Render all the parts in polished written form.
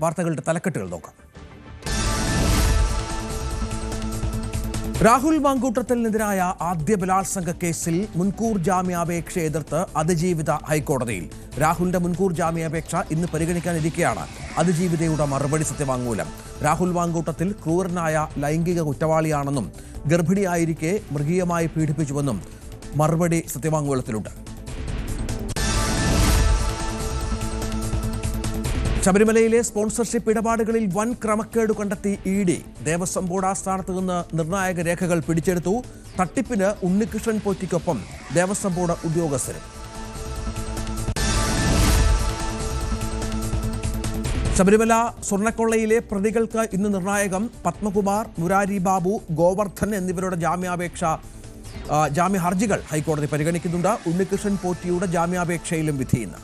വാർത്തകളുടെ തലക്കെട്ടുകൾ നോക്കാം. രാഹുൽ മാങ്കൂട്ടത്തിനെതിരായ ആദ്യ ബലാത്സംഗ കേസിൽ മുൻകൂർ ജാമ്യാപേക്ഷ എതിർത്ത് അതിജീവിത ഹൈക്കോടതിയിൽ. രാഹുലിന്റെ മുൻകൂർ ജാമ്യാപേക്ഷ ഇന്ന് പരിഗണിക്കാനിരിക്കെയാണ് അതിജീവിതയുടെ മറുപടി സത്യവാങ്മൂലം. രാഹുൽ മാങ്കൂട്ടത്തിൽ ക്രൂരനായ ലൈംഗിക കുറ്റവാളിയാണെന്നും ഗർഭിണിയായിരിക്കെ മൃഗീയമായി പീഡിപ്പിച്ചുവെന്നും മറുപടി സത്യവാങ്മൂലത്തിലുണ്ട്. ശബരിമലയിലെ സ്പോൺസർഷിപ്പ് ഇടപാടുകളിൽ വൻ ക്രമക്കേട് കണ്ടെത്തി ED. ദേവസ്വം ബോർഡ് ആസ്ഥാനത്ത് നിന്ന് നിർണായക രേഖകൾ പിടിച്ചെടുത്തു. തട്ടിപ്പിന് ഉണ്ണികൃഷ്ണൻ പോറ്റിക്കൊപ്പം ദേവസ്വം ബോർഡ് ഉദ്യോഗസ്ഥരും. ശബരിമല സ്വർണ്ണക്കൊള്ളയിലെ പ്രതികൾക്ക് ഇന്ന് നിർണായകം. പത്മകുമാർ, മുരാരി ബാബു, ഗോവർദ്ധൻ എന്നിവരുടെ ജാമ്യ ഹർജികൾ ഹൈക്കോടതി പരിഗണിക്കുന്നുണ്ട്. ഉണ്ണികൃഷ്ണൻ പോറ്റിയുടെ ജാമ്യാപേക്ഷയിലും വിധിയിന്ന്.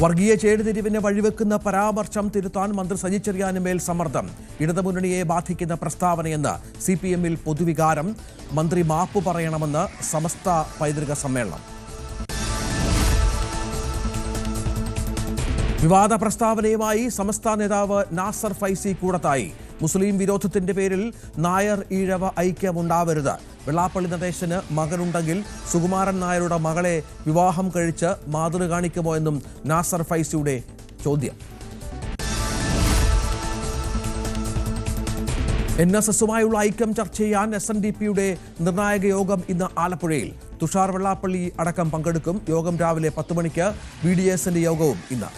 വർഗീയ ചേടുതിരിവിനെ വഴിവെക്കുന്ന പരാമർശം തിരുത്താൻ മന്ത്രി സജി ചെറിയാന് മേൽ സമ്മർദ്ദം. ഇടതുമുന്നണിയെ ബാധിക്കുന്ന പ്രസ്താവനയെന്ന് CPM-ൽ പൊതുവികാരം. മന്ത്രി മാപ്പ് പറയണമെന്ന് സമസ്ത പൈതൃക സമ്മേളനം. വിവാദ പ്രസ്താവനയുമായി സമസ്ത നേതാവ് നാസർ ഫൈസി കൂടത്തായി. മുസ്ലിം വിരോധത്തിന്റെ പേരിൽ നായർ ഈഴവ ഐക്യമുണ്ടാവരുത്. വെള്ളാപ്പള്ളി നടേശന് മകനുണ്ടെങ്കിൽ സുകുമാരൻ നായരുടെ മകളെ വിവാഹം കഴിച്ച് മാതൃക കാണിക്കുമോ എന്നും നാസർ ഫൈസിയുടെ ചോദ്യം. NSSുമായുള്ള ഐക്യം ചർച്ച ചെയ്യാൻ SNDPയുടെ നിർണായക യോഗം ഇന്ന് ആലപ്പുഴയിൽ. തുഷാർ വെള്ളാപ്പള്ളി അടക്കം പങ്കെടുക്കും. യോഗം രാവിലെ 10 മണിക്ക്. BDSന്റെ യോഗവും ഇന്ന്.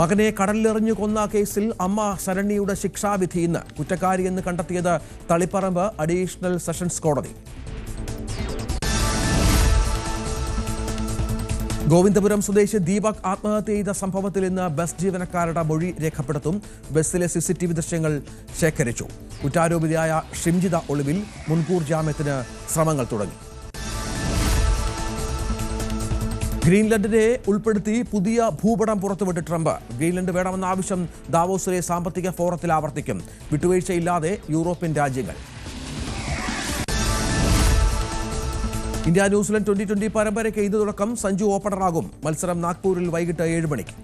മകനെ കടലിലെറിഞ്ഞു കൊന്ന കേസിൽ അമ്മ ശരണ്യയുടെ ശിക്ഷാവിധി ഇന്ന്. കുറ്റക്കാരിയെന്ന് കണ്ടെത്തിയത് തളിപ്പറമ്പ് അഡീഷണൽ സെഷൻസ് കോടതി. ഗോവിന്ദപുരം സ്വദേശി ദീപക് ആത്മഹത്യ ചെയ്ത സംഭവത്തിൽ ഇന്ന് ബസ് ജീവനക്കാരുടെ മൊഴി രേഖപ്പെടുത്തും. ബസ്സിലെ CCTV ദൃശ്യങ്ങൾ ശേഖരിച്ചു. കുറ്റാരോപിതയായ ഷിംജിത ഒളിവിൽ. മുൻകൂർ ജാമ്യത്തിന് ശ്രമങ്ങൾ തുടങ്ങി. ഗ്രീൻലൻഡിനെ ഉൾപ്പെടുത്തി പുതിയ ഭൂപടം പുറത്തുവിട്ട് ട്രംപ്. ഗ്രീൻലൻഡ് വേണമെന്ന ആവശ്യം ദാവോസിലെ സാമ്പത്തിക ഫോറത്തിൽ ആവർത്തിക്കും. വിട്ടുവീഴ്ചയില്ലാതെ യൂറോപ്യൻ രാജ്യങ്ങൾ. ഇന്ത്യ ന്യൂസിലൻഡ് T20 പരമ്പരയ്ക്ക് ഇത് തുടക്കം. സഞ്ജു ഓപ്പണറാകും. മത്സരം നാഗ്പൂരിൽ വൈകിട്ട് 7 മണിക്ക്.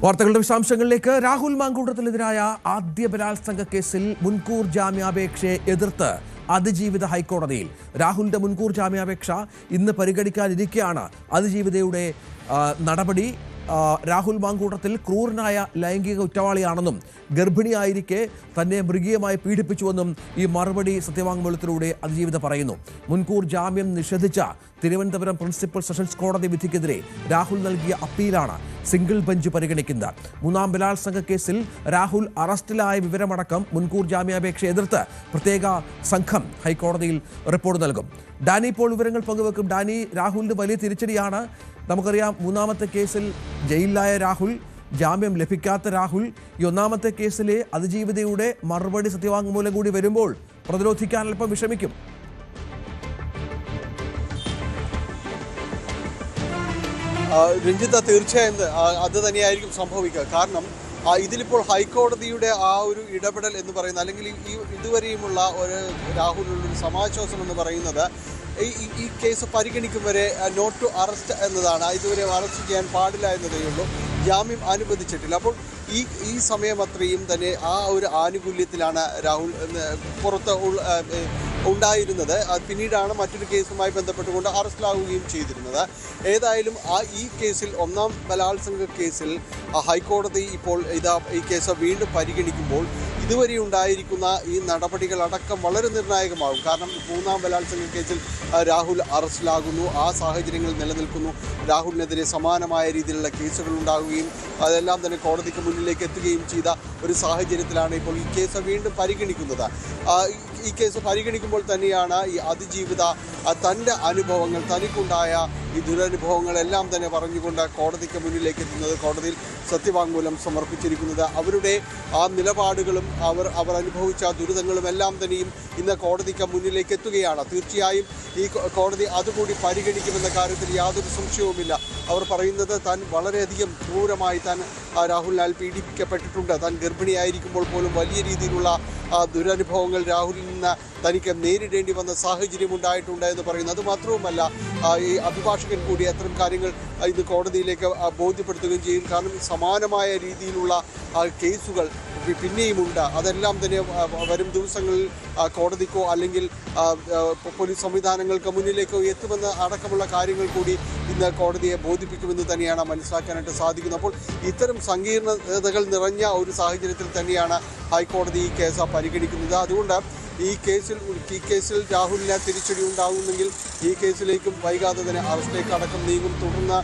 വാർത്തകളുടെ വിശദാംശങ്ങളിലേക്ക്. രാഹുൽ മാങ്കൂട്ടത്തിനെതിരായ ആദ്യ ബലാത്സംഗ കേസിൽ മുൻകൂർ ജാമ്യാപേക്ഷയെ എതിർത്ത് അതിജീവിത ഹൈക്കോടതിയിൽ. രാഹുലിന്റെ മുൻകൂർ ജാമ്യാപേക്ഷ ഇന്ന് പരിഗണിക്കാനിരിക്കെയാണ് അതിജീവിതയുടെ നടപടി. രാഹുൽ മാങ്കൂട്ടത്തിൽ ക്രൂരനായ ലൈംഗിക കുറ്റവാളിയാണെന്നും ഗർഭിണിയായിരിക്കെ തന്നെ മൃഗീയമായി പീഡിപ്പിച്ചുവെന്നും ഈ മറുപടി സത്യവാങ്മൂലത്തിലൂടെ അതിജീവിത പറയുന്നു. മുൻകൂർ ജാമ്യം നിഷേധിച്ച തിരുവനന്തപുരം പ്രിൻസിപ്പൽ സെഷൻസ് കോടതി വിധിക്കെതിരെ രാഹുൽ നൽകിയ അപ്പീലാണ് സിംഗിൾ ബെഞ്ച് പരിഗണിക്കുന്നത്. 3ാം ബലാത്സംഗ കേസിൽ രാഹുൽ അറസ്റ്റിലായ വിവരമടക്കം മുൻകൂർ ജാമ്യാപേക്ഷ എതിർത്ത് പ്രത്യേക സംഘം ഹൈക്കോടതിയിൽ റിപ്പോർട്ട് നൽകും. ഡാനി ഇപ്പോൾ വിവരങ്ങൾ പങ്കുവെക്കും. ഡാനി, രാഹുലിന് വലിയ തിരിച്ചടിയാണ്. നമുക്കറിയാം, 3ാമത്തെ കേസിൽ ജയിലിലായ രാഹുൽ, ജാമ്യം ലഭിക്കാത്ത രാഹുൽ, ഈ 1ാമത്തെ കേസിലെ അതിജീവിതയുടെ മറുപടി സത്യവാങ്മൂലം കൂടി വരുമ്പോൾ പ്രതിരോധിക്കാൻ അല്പം വിഷമിക്കും. രഞ്ജിത്ത്, തീർച്ചയായും അത് തന്നെയായിരിക്കും സംഭവിക്കുക. കാരണം ഇതിലിപ്പോൾ ഹൈക്കോടതിയുടെ ആ ഒരു ഇടപെടൽ എന്ന് പറയുന്നത്, അല്ലെങ്കിൽ ഇതുവരെയുമുള്ള ഒരു രാഹുലിനുള്ളൊരു സമാശ്വാസം എന്ന് പറയുന്നത്, ഈ കേസ് പരിഗണിക്കും വരെ നോട്ട് ടു അറസ്റ്റ് എന്നതാണ്. ഇതുവരെ അറസ്റ്റ് ചെയ്യാൻ പാടില്ല എന്നതേ ഉള്ളൂ. ജാമ്യം അനുവദിച്ചിട്ടില്ല. അപ്പോൾ ഈ സമയം അത്രയും തന്നെ ആ ഒരു ആനുകൂല്യത്തിലാണ് രാഹുൽ പുറത്ത് ഉണ്ടായിരുന്നത്. പിന്നീടാണ് മറ്റൊരു കേസുമായി ബന്ധപ്പെട്ടുകൊണ്ട് അറസ്റ്റിലാവുകയും ചെയ്തിരുന്നത്. ഏതായാലും ഈ കേസിൽ 1ാം ബലാത്സംഗ കേസിൽ ഹൈക്കോടതി ഇപ്പോൾ ഈ കേസ് വീണ്ടും പരിഗണിക്കുമ്പോൾ ഇതുവരെ ഉണ്ടായിരിക്കുന്ന ഈ നടപടികളടക്കം വളരെ നിർണായകമാകും. കാരണം 3ാം ബലാത്സംഗ കേസിൽ രാഹുൽ അറസ്റ്റിലാകുന്നു. ആ സാഹചര്യങ്ങൾ നിലനിൽക്കുന്നു. രാഹുലിനെതിരെ സമാനമായ രീതിയിലുള്ള കേസുകൾ ഉണ്ടാകുകയും അതെല്ലാം തന്നെ കോടതിക്ക് മുന്നിലേക്ക് എത്തുകയും ചെയ്ത ഒരു സാഹചര്യത്തിലാണ് ഇപ്പോൾ ഈ കേസ് വീണ്ടും പരിഗണിക്കുന്നത്. ഈ കേസ് പരിഗണിക്കുമ്പോൾ തന്നെയാണ് ഈ അതിജീവിത തൻ്റെ അനുഭവങ്ങൾ, തനിക്കുണ്ടായ ഈ ദുരനുഭവങ്ങളെല്ലാം തന്നെ പറഞ്ഞുകൊണ്ട് കോടതിക്ക് മുന്നിലേക്ക് എത്തുന്നത്, കോടതിയിൽ സത്യവാങ്മൂലം സമർപ്പിച്ചിരിക്കുന്നത്. അവരുടെ ആ നിലപാടുകളും അവർ അനുഭവിച്ച ദുരിതങ്ങളും എല്ലാം തന്നെയും ഇന്ന് കോടതിക്ക് മുന്നിലേക്ക് എത്തുകയാണ്. തീർച്ചയായും ഈ കോടതി അതുകൂടി പരിഗണിക്കുമെന്ന കാര്യത്തിൽ യാതൊരു സംശയവുമില്ല. അവർ പറയുന്നത് താൻ വളരെയധികം ക്രൂരമായി താൻ രാഹുൽ ലാൽ പീഡിപ്പിക്കപ്പെട്ടിട്ടുണ്ട്. താൻ ഗർഭിണിയായിരിക്കുമ്പോൾ പോലും വലിയ രീതിയിലുള്ള ദുരനുഭവങ്ങൾ രാഹുലിൽ നിന്ന് തനിക്ക് നേരിടേണ്ടി വന്ന സാഹചര്യം ഉണ്ടായിട്ടുണ്ട് എന്ന് പറയുന്നു. അതുമാത്രവുമല്ല, ഈ അഭിഭാഷകൻ കൂടി അത്തരം കാര്യങ്ങൾ ഇത് കോടതിയിലേക്ക് ബോധ്യപ്പെടുത്തുകയും ചെയ്യും. കാരണം സമാനമായ രീതിയിലുള്ള കേസുകൾ പിന്നെയുമുണ്ട്. അതെല്ലാം തന്നെ വരും ദിവസങ്ങളിൽ കോടതിക്കോ അല്ലെങ്കിൽ പോലീസ് സംവിധാനങ്ങൾക്ക് മുന്നിലേക്കോ എത്തുമെന്ന് അടക്കമുള്ള കാര്യങ്ങൾ കൂടി ഇന്ന് കോടതിയെ ബോധിപ്പിക്കുമെന്ന് തന്നെയാണ് മനസ്സിലാക്കാനായിട്ട് സാധിക്കുന്നത്. അപ്പോൾ ഇത്തരം സങ്കീർണതകൾ നിറഞ്ഞ ഒരു സാഹചര്യത്തിൽ തന്നെയാണ് ഹൈക്കോടതി ഈ കേസ് പരിഗണിക്കുന്നത്. അതുകൊണ്ട് ഈ കേസിൽ രാഹുലിന് തിരിച്ചടി ഉണ്ടാകുന്നെങ്കിൽ ഈ കേസിലേക്കും വൈകാതെ തന്നെ അറസ്റ്റിലേക്ക് അടക്കം നീങ്ങും. തുടർന്ന്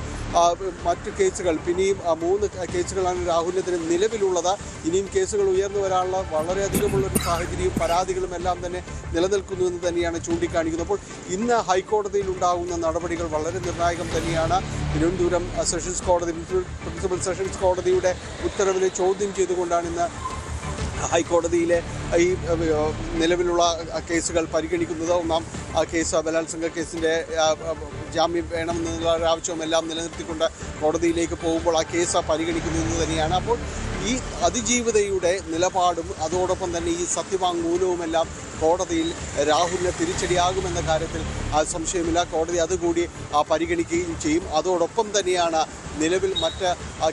മറ്റു കേസുകൾ പിന്നെയും 3 കേസുകളാണ് രാഹുലിനെതിരെ നിലവിലുള്ളത്. ഇനിയും കേസുകൾ ഉയർന്നു വരാനുള്ള വളരെയധികമുള്ളൊരു സാഹചര്യവും പരാതികളും എല്ലാം തന്നെ നിലനിൽക്കുന്നുവെന്ന് തന്നെയാണ് ചൂണ്ടിക്കാണിക്കുന്നത്. അപ്പോൾ ഇന്ന് ഹൈക്കോടതിയിൽ ഉണ്ടാകുന്ന നടപടികൾ വളരെ നിർണായകം തന്നെയാണ്. തിരുവനന്തപുരം സെഷൻസ് കോടതി പ്രിൻസിപ്പൽ സെഷൻസ് കോടതിയുടെ ഉത്തരവിനെ ചോദ്യം ചെയ്തുകൊണ്ടാണ് ഇന്ന് ഹൈക്കോടതിയിലെ ഈ നിലവിലുള്ള കേസുകൾ പരിഗണിക്കുന്നത്. ഒന്നാം കേസ് ബലാത്സംഗ കേസിൻ്റെ ജാമ്യം വേണമെന്നുള്ള ആവശ്യമെല്ലാം നിലനിർത്തിക്കൊണ്ട് കോടതിയിലേക്ക് പോകുമ്പോൾ ആ കേസ് പരിഗണിക്കുന്നത് തന്നെയാണ്. അപ്പോൾ ഈ അതിജീവിതയുടെ നിലപാടും അതോടൊപ്പം തന്നെ ഈ സത്യവാങ്മൂലവുമെല്ലാം കോടതിയിൽ രാഹുലിന് തിരിച്ചടിയാകുമെന്ന കാര്യത്തിൽ സംശയമില്ല. കോടതി അതുകൂടി പരിഗണിക്കുകയും ചെയ്യും. അതോടൊപ്പം തന്നെയാണ് നിലവിൽ മറ്റ്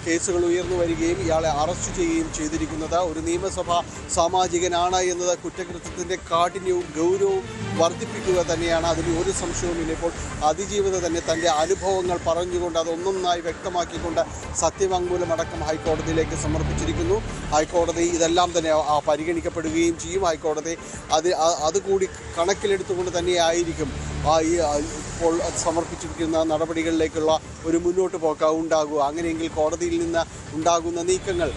കേസുകൾ ഉയർന്നു വരികയും ഇയാളെ അറസ്റ്റ് ചെയ്യുകയും ചെയ്തിരിക്കുന്നത്. ഒരു നിയമസഭാ സാമാജികനാണ് എന്നത് കുറ്റകൃത്യത്തിൻ്റെ കാഠിന്യവും ഗൗരവവും വർദ്ധിപ്പിക്കുക തന്നെയാണ്. അതിൽ ഒരു സംശയവുമില്ല. ഇപ്പോൾ അതിജീവിത തന്നെ തൻ്റെ അനുഭവങ്ങൾ പറഞ്ഞുകൊണ്ട് അതൊന്നൊന്നായി വ്യക്തമാക്കിക്കൊണ്ട് സത്യവാങ്മൂലമടക്കം ഹൈക്കോടതിയിലേക്ക് സമർപ്പിച്ചിരിക്കുന്നു. ഹൈക്കോടതി ഇതെല്ലാം തന്നെ പരിഗണിക്കപ്പെടുകയും ചെയ്യും. ഹൈക്കോടതി അതുകൂടി കണക്കിലെടുത്തുകൊണ്ട് തന്നെയായിരിക്കും ഇപ്പോൾ സമർപ്പിച്ചിരിക്കുന്ന നടപടികളിലേക്കുള്ള ഒരു മുന്നോട്ട് പോക്ക് ഉണ്ടാകുക. അങ്ങനെയെങ്കിൽ കോടതിയിൽ നിന്ന് ഉണ്ടാകുന്ന നീക്കങ്ങൾ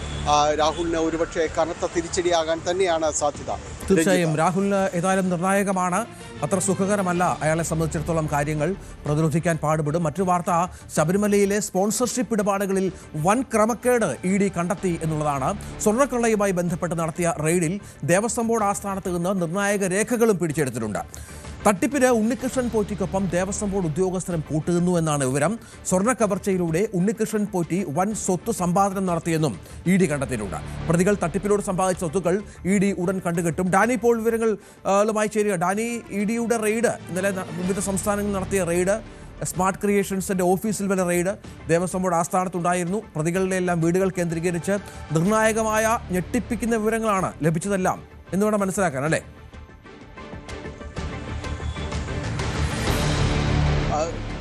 രാഹുലിന് ഒരുപക്ഷെ കനത്ത തിരിച്ചടിയാകാൻ തന്നെയാണ് സാധ്യത. തീർച്ചയായും രാഹുലിന് ഏതായാലും നിർണായകമാണ്. അത്ര സുഖകരമല്ല അയാളെ സംബന്ധിച്ചിടത്തോളം കാര്യങ്ങൾ. പ്രതിരോധിക്കാൻ പാടുപെടും. മറ്റൊരു വാർത്ത, ശബരിമലയിലെ സ്പോൺസർഷിപ്പ് ഇടപാടുകളിൽ വൻ ക്രമക്കേട് ED കണ്ടെത്തി എന്നുള്ളതാണ്. സ്വർണ്ണക്കൊള്ളയുമായി ബന്ധപ്പെട്ട് നടത്തിയ റെയ്ഡിൽ ദേവസ്വം ബോർഡ് ആസ്ഥാനത്ത് നിന്ന് നിർണായക രേഖകളും പിടിച്ചെടുത്തിട്ടുണ്ട്. തട്ടിപ്പിന് ഉണ്ണികൃഷ്ണൻ പോറ്റിക്കൊപ്പം ദേവസ്വം ബോർഡ് ഉദ്യോഗസ്ഥരും കൂട്ടുന്നു എന്നാണ് വിവരം. സ്വർണ്ണ കവർച്ചയിലൂടെ ഉണ്ണികൃഷ്ണൻ പോറ്റി വൻ സ്വത്ത് സമ്പാദനം നടത്തിയെന്നും ED കണ്ടെത്തിയിട്ടുണ്ട്. പ്രതികൾ തട്ടിപ്പിലൂടെ സമ്പാദിച്ച സ്വത്തുക്കൾ ED ഉടൻ കണ്ടുകെട്ടും. ഡാനി ഇപ്പോൾ വിവരങ്ങളുമായി ചേരുക. ഡാനി, EDയുടെ റെയ്ഡ് ഇന്നലെ വിവിധ സംസ്ഥാനങ്ങളിൽ നടത്തിയ റെയ്ഡ്, സ്മാർട്ട് ക്രിയേഷൻസിന്റെ ഓഫീസിൽ വരെ റെയ്ഡ് ദേവസ്വം ബോർഡ് ആസ്ഥാനത്തുണ്ടായിരുന്നു. പ്രതികളുടെ എല്ലാം വീടുകൾ കേന്ദ്രീകരിച്ച് നിർണായകമായ ഞെട്ടിപ്പിക്കുന്ന വിവരങ്ങളാണ് ലഭിച്ചതെല്ലാം എന്ന് വേണം മനസ്സിലാക്കാൻ, അല്ലേ?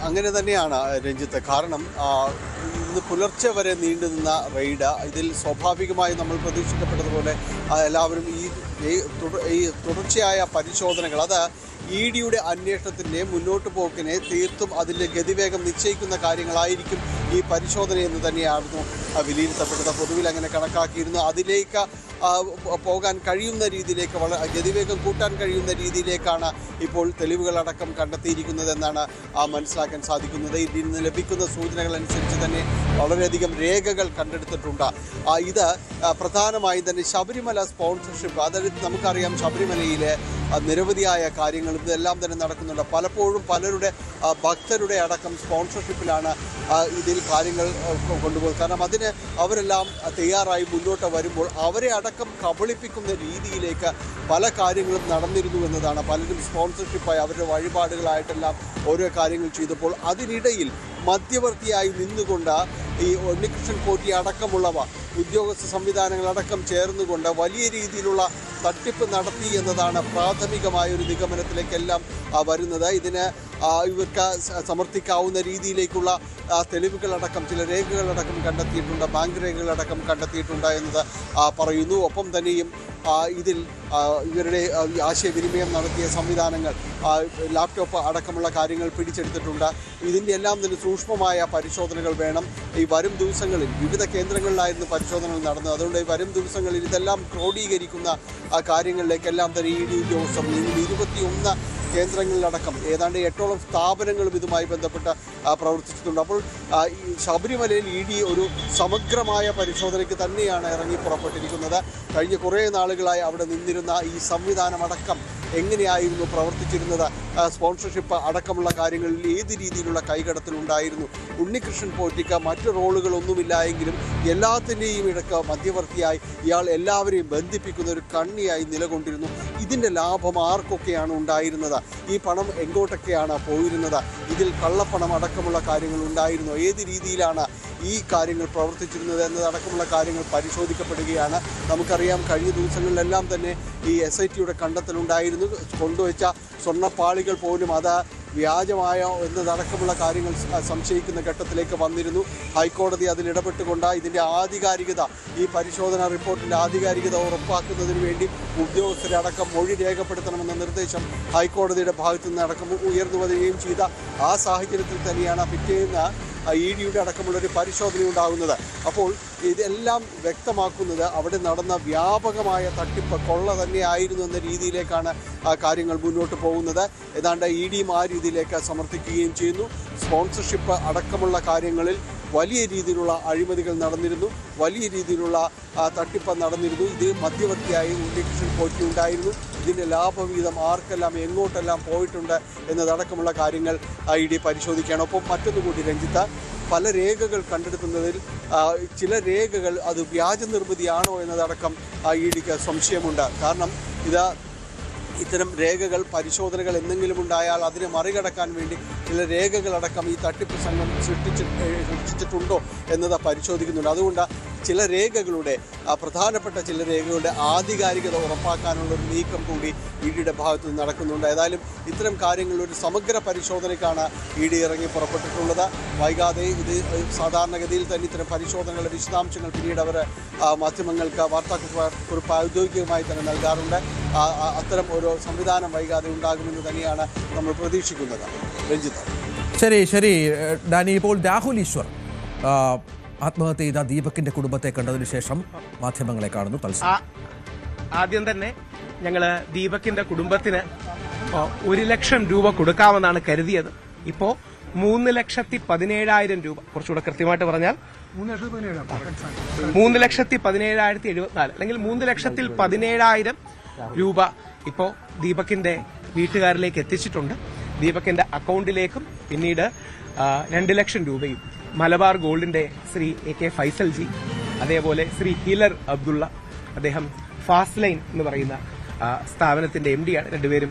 അങ്ങനെ തന്നെയാണ് രഞ്ജിത്ത്. കാരണം ഇന്ന് പുലർച്ചെ വരെ നീണ്ടുനിന്ന റെയ്ഡ്, ഇതിൽ സ്വാഭാവികമായി നമ്മൾ പ്രതീക്ഷിക്കപ്പെട്ടതുപോലെ എല്ലാവരും ഈ തുടർച്ചയായ പരിശോധനകൾ അത് EDയുടെ അന്വേഷണത്തിൻ്റെ മുന്നോട്ട് പോക്കിനെ തീർത്തും അതിൻ്റെ ഗതിവേഗം നിശ്ചയിക്കുന്ന കാര്യങ്ങളായിരിക്കും ഈ പരിശോധന എന്ന് തന്നെയായിരുന്നു വിലയിരുത്തപ്പെട്ടത്. പൊതുവിൽ അങ്ങനെ കണക്കാക്കിയിരുന്നു. അതിലേക്ക് പോകാൻ കഴിയുന്ന രീതിയിലേക്ക് ഗതിവേഗം കൂട്ടാൻ കഴിയുന്ന രീതിയിലേക്കാണ് ഇപ്പോൾ തെളിവുകളടക്കം കണ്ടെത്തിയിരിക്കുന്നതെന്നാണ് മനസ്സിലാക്കാൻ സാധിക്കുന്നത്. ഇതിൽ നിന്ന് ലഭിക്കുന്ന സൂചനകൾ അനുസരിച്ച് തന്നെ വളരെയധികം രേഖകൾ കണ്ടെടുത്തിട്ടുണ്ട്. ഇത് പ്രധാനമായും തന്നെ ശബരിമല സ്പോൺസർഷിപ്പ്, അതായത് നമുക്കറിയാം ശബരിമലയിലെ നിരവധിയായ കാര്യങ്ങൾ ഇതെല്ലാം തന്നെ നടക്കുന്നുണ്ട്. പലപ്പോഴും പലരുടെ ഭക്തരുടെ അടക്കം സ്പോൺസർഷിപ്പിലാണ് ഇതിൽ കാര്യങ്ങൾ കൊണ്ടുപോകുന്നത്. കാരണം അതിന് അവരെല്ലാം തയ്യാറായി മുന്നോട്ട് വരുമ്പോൾ അവരെ അടക്കം കബളിപ്പിക്കുന്ന രീതിയിലേക്ക് പല കാര്യങ്ങളും നടന്നിരുന്നു എന്നതാണ്. പലരും സ്പോൺസർഷിപ്പായി അവരുടെ വഴിപാടുകളായിട്ടെല്ലാം ഓരോ കാര്യങ്ങൾ ചെയ്തപ്പോൾ അതിനിടയിൽ മധ്യവർത്തിയായി നിന്നുകൊണ്ട് ഈ ഉണ്ണികൃഷ്ണൻ പോറ്റി അടക്കമുള്ളവ ഉദ്യോഗസ്ഥ സംവിധാനങ്ങളടക്കം ചേർന്നുകൊണ്ട് വലിയ രീതിയിലുള്ള തട്ടിപ്പ് നടത്തി എന്നതാണ് പ്രാഥമികമായൊരു നിഗമനത്തിലേക്കെല്ലാം വരുന്നത്. ഇതിന് ഇവർക്ക് സമർത്ഥിക്കാവുന്ന രീതിയിലേക്കുള്ള തെളിവുകളടക്കം ചില രേഖകളടക്കം കണ്ടെത്തിയിട്ടുണ്ട്, ബാങ്ക് രേഖകളടക്കം കണ്ടെത്തിയിട്ടുണ്ട് എന്നത് പറയുന്നു. ഒപ്പം തന്നെയും ഇതിൽ ഇവരുടെ ആശയവിനിമയം നടത്തിയ സംവിധാനങ്ങൾ, ലാപ്ടോപ്പ് അടക്കമുള്ള കാര്യങ്ങൾ പിടിച്ചെടുത്തിട്ടുണ്ട്. ഇതിൻ്റെ എല്ലാം തന്നെ സൂക്ഷ്മമായ പരിശോധനകൾ വേണം. ഈ വരും ദിവസങ്ങളിൽ വിവിധ കേന്ദ്രങ്ങളിലായിരുന്നു പരിശോധനകൾ നടന്നത്. അതുകൊണ്ട് ഈ വരും ദിവസങ്ങളിൽ ഇതെല്ലാം ക്രോഡീകരിക്കുന്ന കാര്യങ്ങളിലേക്കെല്ലാം തന്നെ ED ഉദ്യോഗസ്ഥർ നീങ്ങും. 21 കേന്ദ്രങ്ങളിലടക്കം ഏതാണ്ട് 8ഓളം സ്ഥാപനങ്ങളും ഇതുമായി ബന്ധപ്പെട്ട് പ്രവർത്തിച്ചിട്ടുണ്ട്. അപ്പോൾ ഈ ശബരിമലയിൽ ED ഒരു സമഗ്രമായ പരിശോധനയ്ക്ക് തന്നെയാണ് ഇറങ്ങി പുറപ്പെട്ടിരിക്കുന്നത്. കഴിഞ്ഞ കുറേ നാളുകളായി അവിടെ നിന്നിരുന്ന ഈ സംവിധാനമടക്കം എങ്ങനെയായിരുന്നു പ്രവർത്തിച്ചിരുന്നത്, സ്പോൺസർഷിപ്പ് അടക്കമുള്ള കാര്യങ്ങളിൽ ഏത് രീതിയിലുള്ള കൈകടത്തലുണ്ടായിരുന്നു. ഉണ്ണികൃഷ്ണൻ പോറ്റിക്ക് മറ്റു റോളുകളൊന്നുമില്ല എങ്കിലും എല്ലാത്തിൻ്റെയും ഇടയ്ക്ക് മധ്യവർത്തിയായി ഇയാൾ എല്ലാവരെയും ബന്ധിപ്പിക്കുന്ന ഒരു കണ്ണിയായി നിലകൊണ്ടിരുന്നു. ഇതിൻ്റെ ലാഭം ആർക്കൊക്കെയാണ് ഉണ്ടായിരുന്നത്, ഈ പണം എങ്ങോട്ടൊക്കെയാണ് പോയിരുന്നത്, ഇതിൽ കള്ളപ്പണം അടക്കമുള്ള കാര്യങ്ങൾ ഉണ്ടായിരുന്നു, ഏത് രീതിയിലാണ് ഈ കാര്യങ്ങൾ പ്രവർത്തിച്ചിരുന്നത് എന്നതടക്കമുള്ള കാര്യങ്ങൾ പരിശോധിക്കപ്പെടുകയാണ്. നമുക്കറിയാം, കഴിഞ്ഞ ദിവസങ്ങളിലെല്ലാം തന്നെ ഈ SITയുടെ കണ്ടെത്തലുണ്ടായിരുന്നു. കൊണ്ടുവച്ച സ്വർണ്ണപ്പാളികൾ പോലും അത് വ്യാജമായോ എന്നതടക്കമുള്ള കാര്യങ്ങൾ സംശയിക്കുന്ന ഘട്ടത്തിലേക്ക് വന്നിരുന്നു. ഹൈക്കോടതി അതിൽ ഇടപെട്ടുകൊണ്ട് ഇതിൻ്റെ ആധികാരികത, ഈ പരിശോധനാ റിപ്പോർട്ടിൻ്റെ ആധികാരികത ഉറപ്പാക്കുന്നതിന് വേണ്ടി ഉദ്യോഗസ്ഥരടക്കം മൊഴി രേഖപ്പെടുത്തണമെന്ന നിർദ്ദേശം ഹൈക്കോടതിയുടെ ഭാഗത്തു നിന്ന് അടക്കം ഉയർന്നു വരികയും ചെയ്ത ആ സാഹചര്യത്തിൽ തന്നെയാണ് പിറ്റേന്ന് EDയുടെ അടക്കമുള്ളൊരു പരിശോധന ഉണ്ടാകുന്നത്. അപ്പോൾ ഇതെല്ലാം വ്യക്തമാക്കുന്നത് അവിടെ നടന്ന വ്യാപകമായ തട്ടിപ്പ് കൊള്ള തന്നെയായിരുന്നു എന്ന രീതിയിലേക്കാണ് കാര്യങ്ങൾ മുന്നോട്ട് പോകുന്നത്. ഏതാണ്ട് EDയും ആ രീതിയിലേക്ക് സമർത്ഥിക്കുകയും ചെയ്യുന്നു. സ്പോൺസർഷിപ്പ് അടക്കമുള്ള കാര്യങ്ങളിൽ വലിയ രീതിയിലുള്ള അഴിമതികൾ നടന്നിരുന്നു, വലിയ രീതിയിലുള്ള തട്ടിപ്പ് നടന്നിരുന്നു. ഇത് മധ്യവർത്തിയായി ഉണ്ണികൃഷ്ണൻ പോറ്റി ഉണ്ടായിരുന്നു. ഇതിൻ്റെ ലാഭവിഹിതം ആർക്കെല്ലാം എങ്ങോട്ടെല്ലാം പോയിട്ടുണ്ട് എന്നതടക്കമുള്ള കാര്യങ്ങൾ ED പരിശോധിക്കുകയാണ്. ഒപ്പം മറ്റൊന്നുകൂടി രഞ്ജിത്ത്, പല രേഖകൾ കണ്ടെടുക്കുന്നതിൽ ചില രേഖകൾ അത് വ്യാജ നിർമ്മിതിയാണോ എന്നതടക്കം EDക്ക് സംശയമുണ്ട്. കാരണം ഇത്തരം രേഖകൾ, പരിശോധനകൾ എന്തെങ്കിലും ഉണ്ടായാൽ അതിനെ മറികടക്കാൻ വേണ്ടി ചില രേഖകളടക്കം ഈ തട്ടിപ്പ് സംഘം സൃഷ്ടിച്ചിട്ടുണ്ടോ എന്നത് പരിശോധിക്കുന്നുണ്ട്. അതുകൊണ്ട് ചില രേഖകളുടെ, പ്രധാനപ്പെട്ട ചില രേഖകളുടെ ആധികാരികത ഉറപ്പാക്കാനുള്ളൊരു നീക്കം കൂടി EDയുടെ ഭാഗത്തു നിന്ന് നടക്കുന്നുണ്ട്. ഏതായാലും ഇത്തരം കാര്യങ്ങളിൽ ഒരു സമഗ്ര പരിശോധനയ്ക്കാണ് ED ഇറങ്ങി പുറപ്പെട്ടിട്ടുള്ളത്. വൈകാതെ ഇത് സാധാരണഗതിയിൽ തന്നെ ഇത്തരം പരിശോധനകളുടെ വിശദാംശങ്ങൾ പിന്നീട് അവർ മാധ്യമങ്ങൾക്ക് വാർത്താക്കുറിപ്പ് ഔദ്യോഗികമായി തന്നെ നൽകാറുണ്ട്. അത്തരം ഒരു സംവിധാനം വൈകാതെ ഉണ്ടാകുമെന്ന് തന്നെയാണ് നമ്മൾ പ്രതീക്ഷിക്കുന്നത്. രഞ്ജിത്ത്. ശരി ഡാനി. ഇപ്പോൾ രാഹുൽ ഈശ്വർ ആത്മഹത്യ ചെയ്ത ദീപകിന്റെ കുടുംബത്തെ കണ്ടതിനു ശേഷം മാധ്യമങ്ങളെ കാണുന്നു. ആദ്യം തന്നെ ഞങ്ങള് ദീപകിന്റെ കുടുംബത്തിന് 1 ലക്ഷം രൂപ കൊടുക്കാമെന്നാണ് കരുതിയത്. ഇപ്പോ 3,17,000 രൂപ, കുറച്ചുകൂടെ കൃത്യമായിട്ട് പറഞ്ഞാൽ 3,17,074 അല്ലെങ്കിൽ 3,17,000 രൂപ ഇപ്പോ ദീപകിന്റെ വീട്ടുകാരിലേക്ക് എത്തിച്ചിട്ടുണ്ട്. ദീപകിന്റെ അക്കൗണ്ടിലേക്കും പിന്നീട് 2 ലക്ഷം രൂപയും മലബാർ ഗോൾഡിന്റെ ശ്രീ AK ഫൈസൽ ജി, അതേപോലെ ശ്രീ ഹീലർ അബ്ദുള്ള, അദ്ദേഹം ഫാസ്റ്റ് ലൈൻ എന്ന് പറയുന്ന സ്ഥാപനത്തിന്റെ MD ആണ്. രണ്ടുപേരും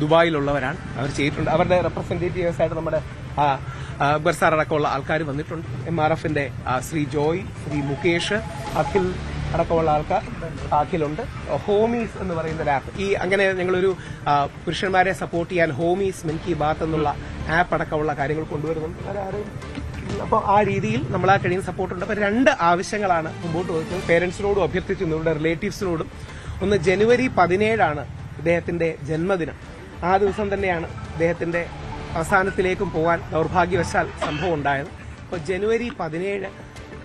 ദുബായിലുള്ളവരാണ്. അവർ ചെയ്തിട്ടുണ്ട്. അവരുടെ റെപ്രസെന്റേറ്റീവ്സ് ആയിട്ട് നമ്മുടെ അക്ബർ സാർ അടക്കമുള്ള ആൾക്കാർ വന്നിട്ടുണ്ട്. MRFന്റെ ശ്രീ ജോയ്, ശ്രീ മുകേഷ്, അഖിൽ അടക്കമുള്ള ആൾക്കാർ, അഖിലുണ്ട്. ഹോമീസ് എന്ന് പറയുന്ന ഒരു ആപ്പ്, അങ്ങനെ ഞങ്ങളൊരു പുരുഷന്മാരെ സപ്പോർട്ട് ചെയ്യാൻ ഹോമീസ് മൻ കി ബാത്ത് എന്നുള്ള ആപ്പ് അടക്കമുള്ള കാര്യങ്ങൾ കൊണ്ടുവരുന്നുണ്ട്. അപ്പോൾ ആ രീതിയിൽ നമ്മൾ ആ കഴിയുന്ന സപ്പോർട്ടുണ്ട്. അപ്പോൾ 2 ആവശ്യങ്ങളാണ് മുമ്പോട്ട് വെക്കുന്നത്. പേരൻസിനോടും അഭ്യർത്ഥിക്കുന്നു, ഇവരുടെ റിലേറ്റീവ്സിനോടും. ഒന്ന്, ജനുവരി 17 ഇദ്ദേഹത്തിന്റെ ജന്മദിനം. ആ ദിവസം തന്നെയാണ് ഇദ്ദേഹത്തിന്റെ അവസാനത്തിലേക്കും പോകാൻ ദൗർഭാഗ്യവശാൽ സംഭവം ഉണ്ടായത്. അപ്പോൾ ജനുവരി 17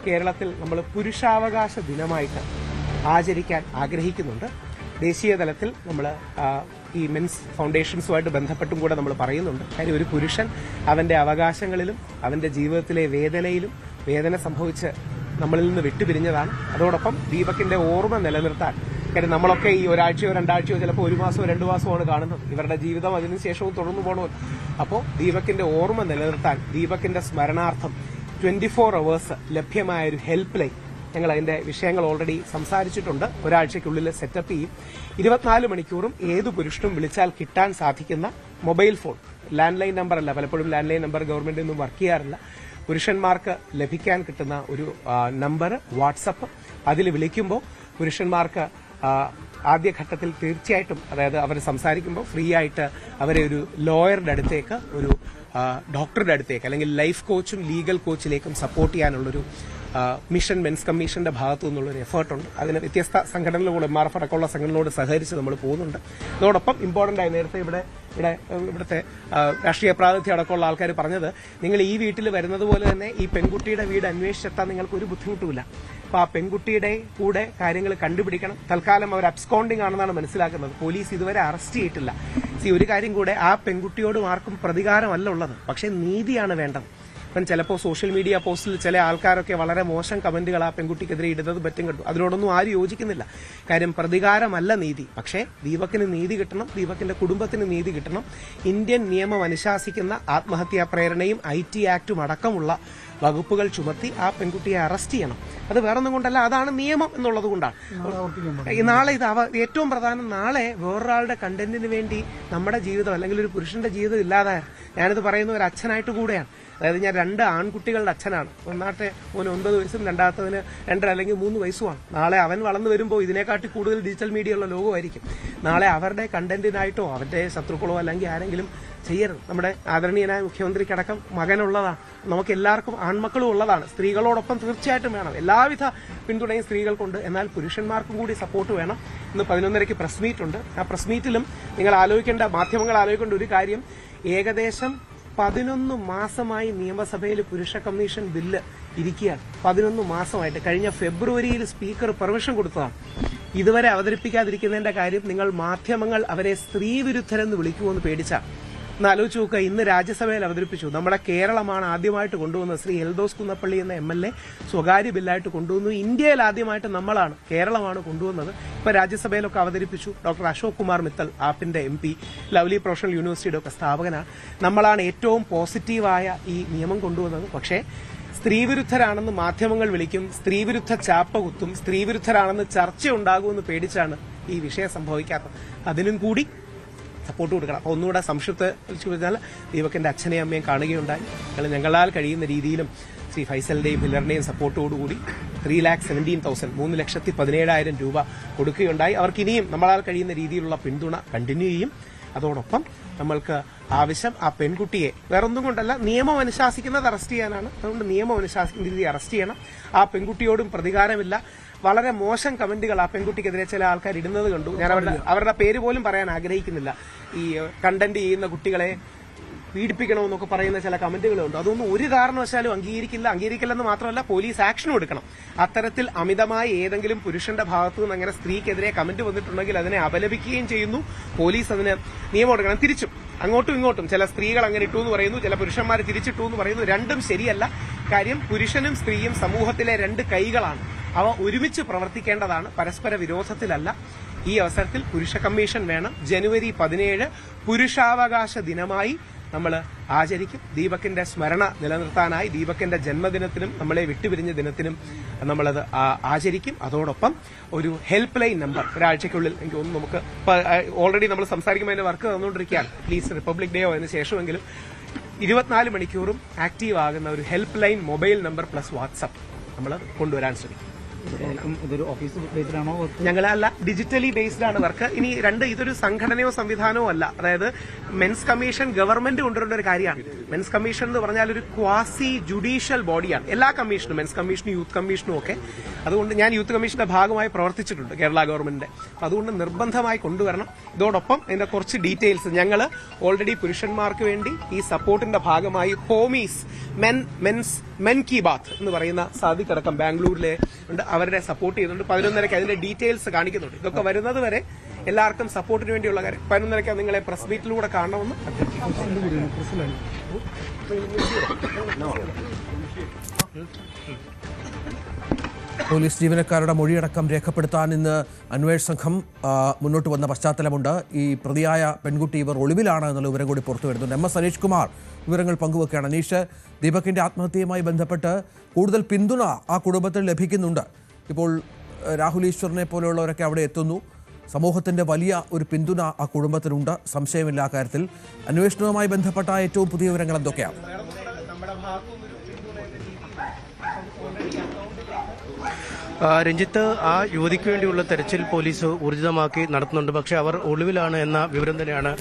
കേരളത്തിൽ നമ്മൾ പുരുഷാവകാശ ദിനമായിട്ട് ആചരിക്കാൻ ആഗ്രഹിക്കുന്നുണ്ട്. ദേശീയ തലത്തിൽ നമ്മൾ ഈ മെൻസ് ഫൗണ്ടേഷൻസുമായിട്ട് ബന്ധപ്പെട്ടും കൂടെ നമ്മൾ പറയുന്നുണ്ട്. കാര്യം ഒരു പുരുഷൻ അവന്റെ അവകാശങ്ങളിലും അവന്റെ ജീവിതത്തിലെ വേദന സംഭവിച്ച് നമ്മളിൽ നിന്ന് വിട്ടുപിരിഞ്ഞതാണ്. അതോടൊപ്പം ദീപകിന്റെ ഓർമ്മ നിലനിർത്താൻ, കാര്യം നമ്മളൊക്കെ ഈ ഒരാഴ്ചയോ 2 ആഴ്ചയോ ചിലപ്പോൾ 1 മാസമോ 2 മാസമാണ് കാണുന്നത്. ഇവരുടെ ജീവിതം അതിനുശേഷവും തുടർന്നു പോകണമല്ലോ. അപ്പോൾ ദീപകിന്റെ ഓർമ്മ നിലനിർത്താൻ, ദീപകിന്റെ സ്മരണാർത്ഥം 24 hours ലഭ്യമായ ഒരു ഹെൽപ്പ് ലൈൻ ഞങ്ങൾ അതിന്റെ വിഷയങ്ങൾ ഓൾറെഡി സംസാരിച്ചിട്ടുണ്ട്. ഒരാഴ്ചയ്ക്കുള്ളിൽ സെറ്റപ്പ് ചെയ്യും. 24 മണിക്കൂറും ഏതു പുരുഷനും വിളിച്ചാൽ കിട്ടാൻ സാധിക്കുന്ന mobile phone, land line number അല്ല, പലപ്പോഴും ലാൻഡ് ലൈൻ നമ്പർ ഗവൺമെന്റ് ഒന്നും വർക്ക് ചെയ്യാറില്ല. പുരുഷന്മാർക്ക് ലഭിക്കാൻ കിട്ടുന്ന ഒരു നമ്പർ വാട്സപ്പ്, അതിൽ വിളിക്കുമ്പോൾ പുരുഷന്മാർക്ക് ആദ്യഘട്ടത്തിൽ തീർച്ചയായിട്ടും, അതായത് അവർ സംസാരിക്കുമ്പോൾ ഫ്രീ ആയിട്ട് അവരെ ഒരു ലോയറുടെ അടുത്തേക്ക്, ഒരു ഡോക്ടറുടെ അടുത്തേക്ക്, അല്ലെങ്കിൽ ലൈഫ് കോച്ചും ലീഗൽ കോച്ചിലേക്കും സപ്പോർട്ട് ചെയ്യാനുള്ളൊരു മിഷൻ മെൻസ് കമ്മീഷന്റെ ഭാഗത്തു നിന്നുള്ളൊരു എഫേർട്ടുണ്ട്. അതിന് വ്യത്യസ്ത സംഘടനകളോട്, MRF അടക്കമുള്ള സംഘടനകളോട് സഹകരിച്ച് നമ്മൾ പോകുന്നുണ്ട്. അതോടൊപ്പം ഇമ്പോർട്ടന്റ് ആയി നേരത്തെ ഇവിടുത്തെ രാഷ്ട്രീയ പ്രാതിനിധ്യം അടക്കമുള്ള ആൾക്കാർ പറഞ്ഞത്, നിങ്ങൾ ഈ വീട്ടിൽ വരുന്നത് പോലെ തന്നെ ഈ പെൺകുട്ടിയുടെ വീട് അന്വേഷിച്ചെത്താൻ നിങ്ങൾക്ക് ഒരു ബുദ്ധിമുട്ടുമില്ല. അപ്പൊ ആ പെൺകുട്ടിയുടെ കൂടെ കാര്യങ്ങൾ കണ്ടുപിടിക്കണം. തൽക്കാലം അവർ അബ്സ്കോണ്ടിങ് ആണെന്നാണ് മനസ്സിലാക്കുന്നത്. പോലീസ് ഇതുവരെ അറസ്റ്റ് ചെയ്തിട്ടില്ല. ഒരു കാര്യം കൂടെ, ആ പെൺകുട്ടിയോടും ആർക്കും പ്രതികാരമല്ല ഉള്ളത്, പക്ഷേ നീതിയാണ് വേണ്ടത്. ഇപ്പം ചിലപ്പോൾ സോഷ്യൽ മീഡിയ പോസ്റ്റിൽ ചില ആൾക്കാരൊക്കെ വളരെ മോശം കമന്റുകൾ ആ പെൺകുട്ടിക്കെതിരെ ഇടുന്നത് പറ്റും കണ്ടു. അതിനോടൊന്നും ആരും യോജിക്കുന്നില്ല. കാര്യം പ്രതികാരമല്ല നീതി. പക്ഷേ ദീപകിന് നീതി കിട്ടണം, ദീപകിന്റെ കുടുംബത്തിന് നീതി കിട്ടണം. ഇന്ത്യൻ നിയമം അനുശാസിക്കുന്ന ആത്മഹത്യാ പ്രേരണയും IT ആക്ടും അടക്കമുള്ള വകുപ്പുകൾ ചുമത്തി ആ പെൺകുട്ടിയെ അറസ്റ്റ് ചെയ്യണം. അത് വേറൊന്നും കൊണ്ടല്ല, അതാണ് നിയമം എന്നുള്ളത് കൊണ്ടാണ്. നാളെ ഏറ്റവും പ്രധാനം, നാളെ വേറൊരാളുടെ കണ്ടന്റിന് വേണ്ടി നമ്മുടെ ജീവിതം അല്ലെങ്കിൽ ഒരു പുരുഷന്റെ ജീവിതം ഇല്ലാതായ, ഞാനിത് പറയുന്ന ഒരു അച്ഛനായിട്ട് കൂടെയാണ്. അതായത് ഞാൻ 2 ആൺകുട്ടികളുടെ അച്ഛനാണ്. ഒന്നാമത്തെ മോന് 9 വയസ്സും രണ്ടാമത്തതിന് 2 അല്ലെങ്കിൽ 3 വയസ്സുമാണ്. നാളെ അവൻ വളർന്നു വരുമ്പോൾ ഇതിനെക്കാട്ടി കൂടുതൽ ഡിജിറ്റൽ മീഡിയ ഉള്ള ലോകമായിരിക്കും. നാളെ അവരുടെ കണ്ടന്റിനായിട്ടോ അവരുടെ ശത്രുക്കളോ അല്ലെങ്കിൽ ആരെങ്കിലും ചെയ്യരുത്. നമ്മുടെ ആദരണീയനായ മുഖ്യമന്ത്രിക്കടക്കം മകനുള്ളതാണ്, നമുക്ക് എല്ലാവർക്കും ആൺമക്കളും ഉള്ളതാണ്. സ്ത്രീകളോടൊപ്പം തീർച്ചയായിട്ടും വേണം എല്ലാവിധ പിന്തുണയും സ്ത്രീകൾക്കുണ്ട്. എന്നാൽ പുരുഷന്മാർക്കും കൂടി സപ്പോർട്ട് വേണം. ഇന്ന് 11:30 പ്രസ് മീറ്റ് ഉണ്ട്. ആ പ്രസ് മീറ്റിലും മാധ്യമങ്ങൾ ആലോചിക്കേണ്ട ഒരു കാര്യം, ഏകദേശം 11 മാസമായി നിയമസഭയിൽ പുരുഷ കമ്മീഷൻ ബില്ല് ഇരിക്കുകയാണ്. 11 മാസമായിട്ട്. കഴിഞ്ഞ ഫെബ്രുവരിയിൽ സ്പീക്കർ പെർമിഷൻ കൊടുത്തതാണ്. ഇതുവരെ അവതരിപ്പിക്കാതിരിക്കുന്നതിന്റെ കാര്യം, നിങ്ങൾ മാധ്യമങ്ങൾ അവരെ സ്ത്രീവിരുദ്ധരെന്ന് വിളിക്കുമെന്ന് പേടിച്ചാണ്. ഒന്ന് ആലോചിച്ച് നോക്കുക. ഇന്ന് രാജ്യസഭയിൽ അവതരിപ്പിച്ചു. നമ്മുടെ കേരളമാണ് ആദ്യമായിട്ട് കൊണ്ടുവന്നത്. ശ്രീ എൽദോസ് കുന്നപ്പള്ളി എന്ന MLA സ്വകാര്യ ബില്ലായിട്ട് കൊണ്ടുവന്നു. ഇന്ത്യയിൽ ആദ്യമായിട്ട് കേരളമാണ് കൊണ്ടുവന്നത്. ഇപ്പൊ രാജ്യസഭയിലൊക്കെ അവതരിപ്പിച്ചു. ഡോക്ടർ അശോക് കുമാർ മിത്തൽ, ആപ്പിന്റെ MP, ലവ്ലി പ്രൊഫഷണൽ യൂണിവേഴ്സിറ്റിയുടെ ഒക്കെ സ്ഥാപകനാണ്. നമ്മളാണ് ഏറ്റവും പോസിറ്റീവായ ഈ നിയമം കൊണ്ടുവന്നത്. പക്ഷേ സ്ത്രീവിരുദ്ധരാണെന്ന് മാധ്യമങ്ങൾ വിളിക്കും, സ്ത്രീവിരുദ്ധ ചാപ്പ കുത്തും, സ്ത്രീവിരുദ്ധരാണെന്ന് ചർച്ചയുണ്ടാകുമെന്ന് പേടിച്ചാണ് ഈ വിഷയം സംഭവിക്കാത്തത്. അതിനും കൂടി സപ്പോർട്ട് കൊടുക്കണം. അപ്പോൾ ഒന്നുകൂടെ സംക്ഷിപ്തം പറഞ്ഞാൽ, ദീപകിന്റെ അച്ഛനെയും അമ്മയും കാണുകയുണ്ടായി. ഞങ്ങളാൽ കഴിയുന്ന രീതിയിലും ശ്രീ ഫൈസലിന്റെയും ഹില്ലറിന്റെയും സപ്പോർട്ടോടുകൂടി 3,17,000 3,17,000 രൂപ കൊടുക്കുകയുണ്ടായി. അവർക്ക് ഇനിയും നമ്മളാൽ കഴിയുന്ന രീതിയിലുള്ള പിന്തുണ കണ്ടിന്യൂ ചെയ്യും. അതോടൊപ്പം നമ്മൾക്ക് ആവശ്യം ആ പെൺകുട്ടിയെ വേറൊന്നും കൊണ്ടല്ല, നിയമം അനുശാസിക്കുന്നത് അറസ്റ്റ് ചെയ്യാനാണ്. അതുകൊണ്ട് നിയമം അനുശാസിക്കുന്ന രീതി അറസ്റ്റ് ചെയ്യണം. ആ പെൺകുട്ടിയോടും പ്രതികാരമില്ല. വളരെ മോശം കമന്റുകൾ ആ പെൺകുട്ടിക്കെതിരെ ചില ആൾക്കാർ ഇടുന്നത് കണ്ടു. ഞാൻ അവരുടെ പേര് പോലും പറയാൻ ആഗ്രഹിക്കുന്നില്ല. ഈ കണ്ടന്റ് ചെയ്യുന്ന കുട്ടികളെ പീഡിപ്പിക്കണമെന്നൊക്കെ പറയുന്ന ചില കമന്റുകളുണ്ട്. അതൊന്നും ഒരു കാരണവശാലും അംഗീകരിക്കില്ലെന്ന് മാത്രമല്ല, പോലീസ് ആക്ഷൻ എടുക്കണം. അത്തരത്തിൽ അമിതമായി ഏതെങ്കിലും പുരുഷന്റെ ഭാഗത്തു നിന്ന് അങ്ങനെ സ്ത്രീക്കെതിരെ കമന്റ് വന്നിട്ടുണ്ടെങ്കിൽ അതിനെ അപലപിക്കുകയും ചെയ്യുന്നു. പോലീസ് അതിന് നിയമം എടുക്കണം. തിരിച്ചും അങ്ങോട്ടും ഇങ്ങോട്ടും ചില സ്ത്രീകൾ അങ്ങനെ ഇട്ടു എന്ന് പറയുന്നു, ചില പുരുഷന്മാർ തിരിച്ചിട്ടു എന്ന് പറയുന്നു. രണ്ടും ശരിയല്ല. കാര്യം പുരുഷനും സ്ത്രീയും സമൂഹത്തിലെ 2 കൈകളാണ്. അവ ഒരുമിച്ച് പ്രവർത്തിക്കേണ്ടതാണ്, പരസ്പര വിരോധത്തിലല്ല. ഈ അവസരത്തിൽ പുരുഷ കമ്മീഷൻ വേണം. ജനുവരി 17 പുരുഷാവകാശ ദിനമായി നമ്മൾ ആചരിക്കും. ദീപകിന്റെ സ്മരണ നിലനിർത്താനായി ദീപകിന്റെ ജന്മദിനത്തിനും നമ്മളെ വിട്ടുപിരിഞ്ഞ ദിനത്തിനും നമ്മളത് ആചരിക്കും. അതോടൊപ്പം ഒരു ഹെൽപ്പ് ലൈൻ നമ്പർ ഒരാഴ്ചയ്ക്കുള്ളിൽ, എനിക്ക് തോന്നുന്നു നമുക്ക് ഓൾറെഡി നമ്മൾ സംസാരിക്കുമ്പോൾ അതിന്റെ വർക്ക് തന്നുകൊണ്ടിരിക്കുകയാണ്. പ്ലീസ് റിപ്പബ്ലിക് ഡേയോ അതിന് ശേഷമെങ്കിലും 24 മണിക്കൂറും ആക്റ്റീവ് ആകുന്ന ഒരു help line mobile number plus WhatsApp നമ്മൾ കൊണ്ടുവരാൻ ശ്രമിക്കും. ഇതൊരു ഓഫീസ് ബേസ്ഡ് ആണോ? ഞങ്ങളല്ല, ഡിജിറ്റലി ബേസ്ഡ് ആണ് വർക്ക്. ഇനി ഇതൊരു സംഘടനയോ സംവിധാനമോ അല്ല. അതായത് മെൻസ് കമ്മീഷൻ ഗവൺമെന്റ് കൊണ്ടുവരേണ്ട ഒരു കാര്യമാണ്. മെൻസ് കമ്മീഷൻ എന്ന് പറഞ്ഞാൽ ഒരു ക്വാസി ജുഡീഷ്യൽ ബോഡിയാണ്. എല്ലാ കമ്മീഷനും, മെൻസ് കമ്മീഷനും യൂത്ത് കമ്മീഷനും ഒക്കെ. അതുകൊണ്ട് ഞാൻ യൂത്ത് കമ്മീഷന്റെ ഭാഗമായി പ്രവർത്തിച്ചിട്ടുണ്ട് കേരള ഗവൺമെന്റിന്റെ. അതുകൊണ്ട് നിർബന്ധമായി കൊണ്ടുവരണം. ഇതോടൊപ്പം ഇതിന്റെ കുറച്ച് ഡീറ്റെയിൽസ് ഞങ്ങൾ ഓൾറെഡി പുരുഷന്മാർക്ക് വേണ്ടി ഈ സപ്പോർട്ടിന്റെ ഭാഗമായി ഹോമീസ് മെൻ കി ബാത്ത് എന്ന് പറയുന്ന സാദിഖടക്കം ബാംഗ്ലൂരിലെ ഉണ്ട്, അവരുടെ സപ്പോർട്ട് ചെയ്യുന്നുണ്ട്. 11:30 അതിന്റെ ഡീറ്റെയിൽസ് കാണിക്കുന്നുണ്ട്. ഇതൊക്കെ വരുന്നത് വരെ എല്ലാവർക്കും സപ്പോർട്ടിന് വേണ്ടിയുള്ള കാര്യം. 11:30 നിങ്ങളെ പ്രസ് മീറ്റിലൂടെ കാണണമെന്ന് പോലീസ് ജീവനക്കാരുടെ മൊഴിയടക്കം രേഖപ്പെടുത്താൻ ഇന്ന് അന്വേഷണ സംഘം മുന്നോട്ട് വന്ന പശ്ചാത്തലമുണ്ട്. ഈ പ്രതിയായ പെൺകുട്ടി ഇവർ ഒളിവിലാണ് എന്നുള്ള വിവരം കൂടി പുറത്തു വരുന്നുണ്ട്. MS അനീഷ് കുമാർ വിവരങ്ങൾ പങ്കുവെക്കുകയാണ്. അനീഷ്, ദീപകിന്റെ ആത്മഹത്യയുമായി ബന്ധപ്പെട്ട് കൂടുതൽ പിന്തുണ ആ കുടുംബത്തിൽ ലഭിക്കുന്നുണ്ട്. ഇപ്പോൾ രാഹുൽ ഈശ്വറിനെ പോലെയുള്ളവരൊക്കെ അവിടെ എത്തുന്നു. സമൂഹത്തിന്റെ വലിയ ഒരു പിന്തുണ ആ കുടുംബത്തിനുണ്ട്, സംശയമില്ല ആ കാര്യത്തിൽ. അന്വേഷണവുമായി ബന്ധപ്പെട്ട ഏറ്റവും പുതിയ വിവരങ്ങൾ എന്തൊക്കെയാണ്? രഞ്ജിത്ത്, ആ യുവതിക്ക് വേണ്ടിയുള്ള തെരച്ചിൽ പോലീസ് ഊർജിതമാക്കി നടത്തുന്നുണ്ട്. പക്ഷേ അവർ ഒളിവിലാണ് എന്ന വിവരം തന്നെയാണ്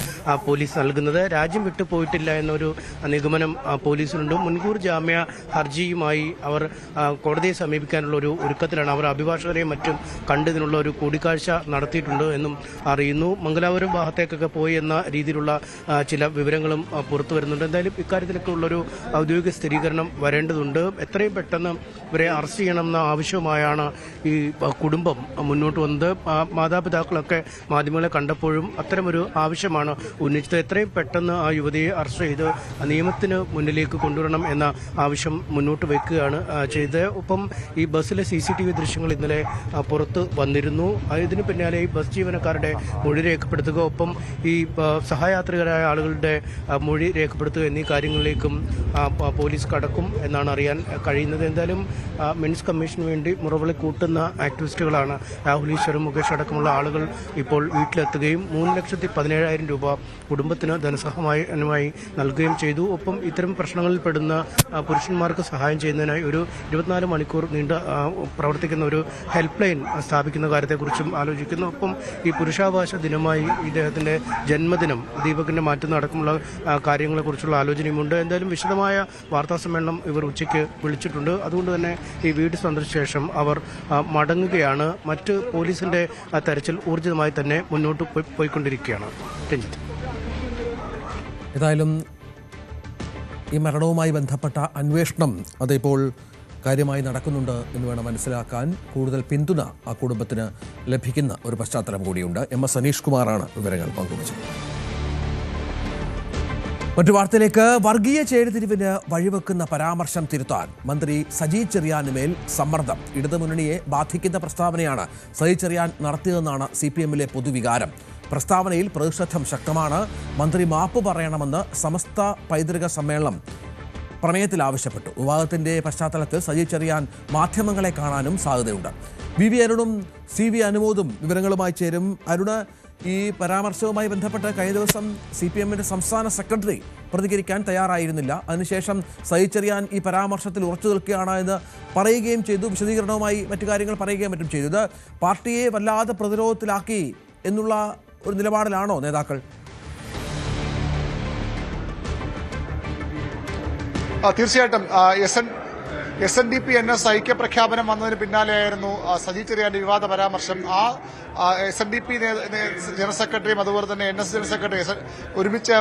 പോലീസ് നൽകുന്നത്. രാജ്യം വിട്ടു പോയിട്ടില്ല എന്നൊരു നിഗമനം പോലീസിനുണ്ട്. മുൻകൂർ ജാമ്യ ഹർജിയുമായി അവർ കോടതിയെ സമീപിക്കാനുള്ള ഒരു ഒരുക്കത്തിലാണ്. അവർ അഭിഭാഷകരെയും മറ്റും കണ്ടതിനുള്ള ഒരു കൂടിക്കാഴ്ച നടത്തിയിട്ടുണ്ട് എന്നും അറിയുന്നു. മംഗലാപുരം ഭാഗത്തേക്കൊക്കെ പോയി എന്ന രീതിയിലുള്ള ചില വിവരങ്ങളും പുറത്തു വരുന്നുണ്ട്. എന്തായാലും ഇക്കാര്യത്തിലൊക്കെ ഉള്ളൊരു ഔദ്യോഗിക സ്ഥിരീകരണം വരേണ്ടതുണ്ട്. എത്രയും പെട്ടെന്ന് ഇവരെ അറസ്റ്റ് ചെയ്യണമെന്ന ആവശ്യവുമായാണ് രീതിയിലാണ് ഈ കുടുംബം മുന്നോട്ട് വന്നത്. മാതാപിതാക്കളൊക്കെ മാധ്യമങ്ങളെ കണ്ടപ്പോഴും അത്തരമൊരു ആവശ്യമാണ് ഉന്നയിച്ചത്. എത്രയും പെട്ടെന്ന് ആ യുവതിയെ അറസ്റ്റ് ചെയ്ത് നിയമത്തിന് മുന്നിലേക്ക് കൊണ്ടുവരണം എന്ന ആവശ്യം മുന്നോട്ട് വയ്ക്കുകയാണ് ചെയ്തത്. ഒപ്പം ഈ ബസ്സിലെ CCTV ദൃശ്യങ്ങൾ ഇന്നലെ പുറത്ത് വന്നിരുന്നു. ഇതിന് പിന്നാലെ ഈ ബസ് ജീവനക്കാരുടെ മൊഴി രേഖപ്പെടുത്തുക, ഒപ്പം ഈ സഹയാത്രികരായ ആളുകളുടെ മൊഴി രേഖപ്പെടുത്തുക എന്നീ കാര്യങ്ങളിലേക്കും പോലീസ് കടക്കും എന്നാണ് അറിയാൻ കഴിയുന്നത്. എന്തായാലും മെൻസ് കമ്മീഷന് വേണ്ടി മുറവിളി കൂട്ടുന്ന ആക്ടിവിസ്റ്റുകളാണ് രാഹുൽ ഈശ്വർ, മുകേഷ് അടക്കമുള്ള ആളുകൾ ഇപ്പോൾ വീട്ടിലെത്തുകയും 3,17,000 രൂപ കുടുംബത്തിന് ധനസഹായമായി നൽകുകയും ചെയ്തു. ഒപ്പം ഇത്തരം പ്രശ്നങ്ങളിൽ പെടുന്ന പുരുഷന്മാർക്ക് സഹായം ചെയ്യുന്നതിനായി ഒരു 24 മണിക്കൂർ പ്രവർത്തിക്കുന്ന ഒരു ഹെൽപ്പ് ലൈൻ സ്ഥാപിക്കുന്ന കാര്യത്തെക്കുറിച്ചും ആലോചിക്കുന്നു. ഒപ്പം ഈ പുരുഷാവകാശ ദിനമായി ഇദ്ദേഹത്തിന്റെ ജന്മദിനം, ദീപകിന്റെ മാറ്റുന്ന അടക്കമുള്ള കാര്യങ്ങളെക്കുറിച്ചുള്ള ആലോചനയുമുണ്ട്. എന്തായാലും വിശദമായ വാർത്താ സമ്മേളനം ഇവർ ഉച്ചയ്ക്ക് വിളിച്ചിട്ടുണ്ട്. അതുകൊണ്ട് തന്നെ ഈ വീട് സന്ദർശിച്ച ശേഷം അവർ മടങ്ങുകയാണ്. മറ്റ് പോലീസിന്റെ തെരച്ചിൽ ഊർജിതമായി തന്നെ മുന്നോട്ട് പോയിക്കൊണ്ടിരിക്കുകയാണ്. രഞ്ജിത്ത്, ഏതായാലും ഈ മരണവുമായി ബന്ധപ്പെട്ട അന്വേഷണം അതിപ്പോൾ കാര്യമായി നടക്കുന്നുണ്ട് എന്ന് വേണം മനസ്സിലാക്കാൻ. കൂടുതൽ പിന്തുണ ആ കുടുംബത്തിന് ലഭിക്കുന്ന ഒരു പശ്ചാത്തലം കൂടിയുണ്ട്. MS അനീഷ് കുമാറാണ് വിവരങ്ങൾ പങ്കുവച്ചത്. മറ്റു വാർത്തയിലേക്ക്. വർഗീയ ചേരിതിരിവിന് വഴിവെക്കുന്ന പരാമർശം തിരുത്താൻ മന്ത്രി സജി ചെറിയാനുമേൽ സമ്മർദ്ദം. ഇടതുമുന്നണിയെ ബാധിക്കുന്ന പ്രസ്താവനയാണ് സജി ചെറിയാൻ നടത്തിയതെന്നാണ് CPM-ലെ പൊതുവികാരം. പ്രസ്താവനയിൽ പ്രതിഷേധം ശക്തമാണ്. മന്ത്രി മാപ്പ് പറയണമെന്ന് സമസ്ത പൈതൃക സമ്മേളനം പ്രമേയത്തിൽ ആവശ്യപ്പെട്ടു. വിവാദത്തിന്റെ പശ്ചാത്തലത്തിൽ സജി ചെറിയാൻ മാധ്യമങ്ങളെ കാണാനും സാധ്യതയുണ്ട്. VV അരുണും CV അനുമോദും വിവരങ്ങളുമായി ചേരും. അരുണ്, ഈ പരാമർശവുമായി ബന്ധപ്പെട്ട് കഴിഞ്ഞ ദിവസം CPM-ന്റെ സംസ്ഥാന സെക്രട്ടറി പ്രതികരിക്കാൻ തയ്യാറായിരുന്നില്ല. അതിനുശേഷം സജി ചെറിയാൻ ഈ പരാമർശത്തിൽ ഉറച്ചു നിൽക്കുകയാണ് എന്ന് പറയുകയും ചെയ്തു. വിശദീകരണവുമായി മറ്റു കാര്യങ്ങൾ പറയുകയും മറ്റും ചെയ്തു. ഇത് പാർട്ടിയെ വല്ലാതെ പ്രതിരോധത്തിലാക്കി എന്നുള്ള ഒരു നിലപാടിലാണോ നേതാക്കൾ? തീർച്ചയായിട്ടും SNDP NS ഐക്യപ്രഖ്യാപനം വന്നതിന് പിന്നാലെയായിരുന്നു സജി ചെറിയാന്റെ വിവാദ പരാമർശം. SNDP ജനറൽ സെക്രട്ടറിയും അതുപോലെ തന്നെ NS ജനറൽ സെക്രട്ടറി ഒരുമിച്ച്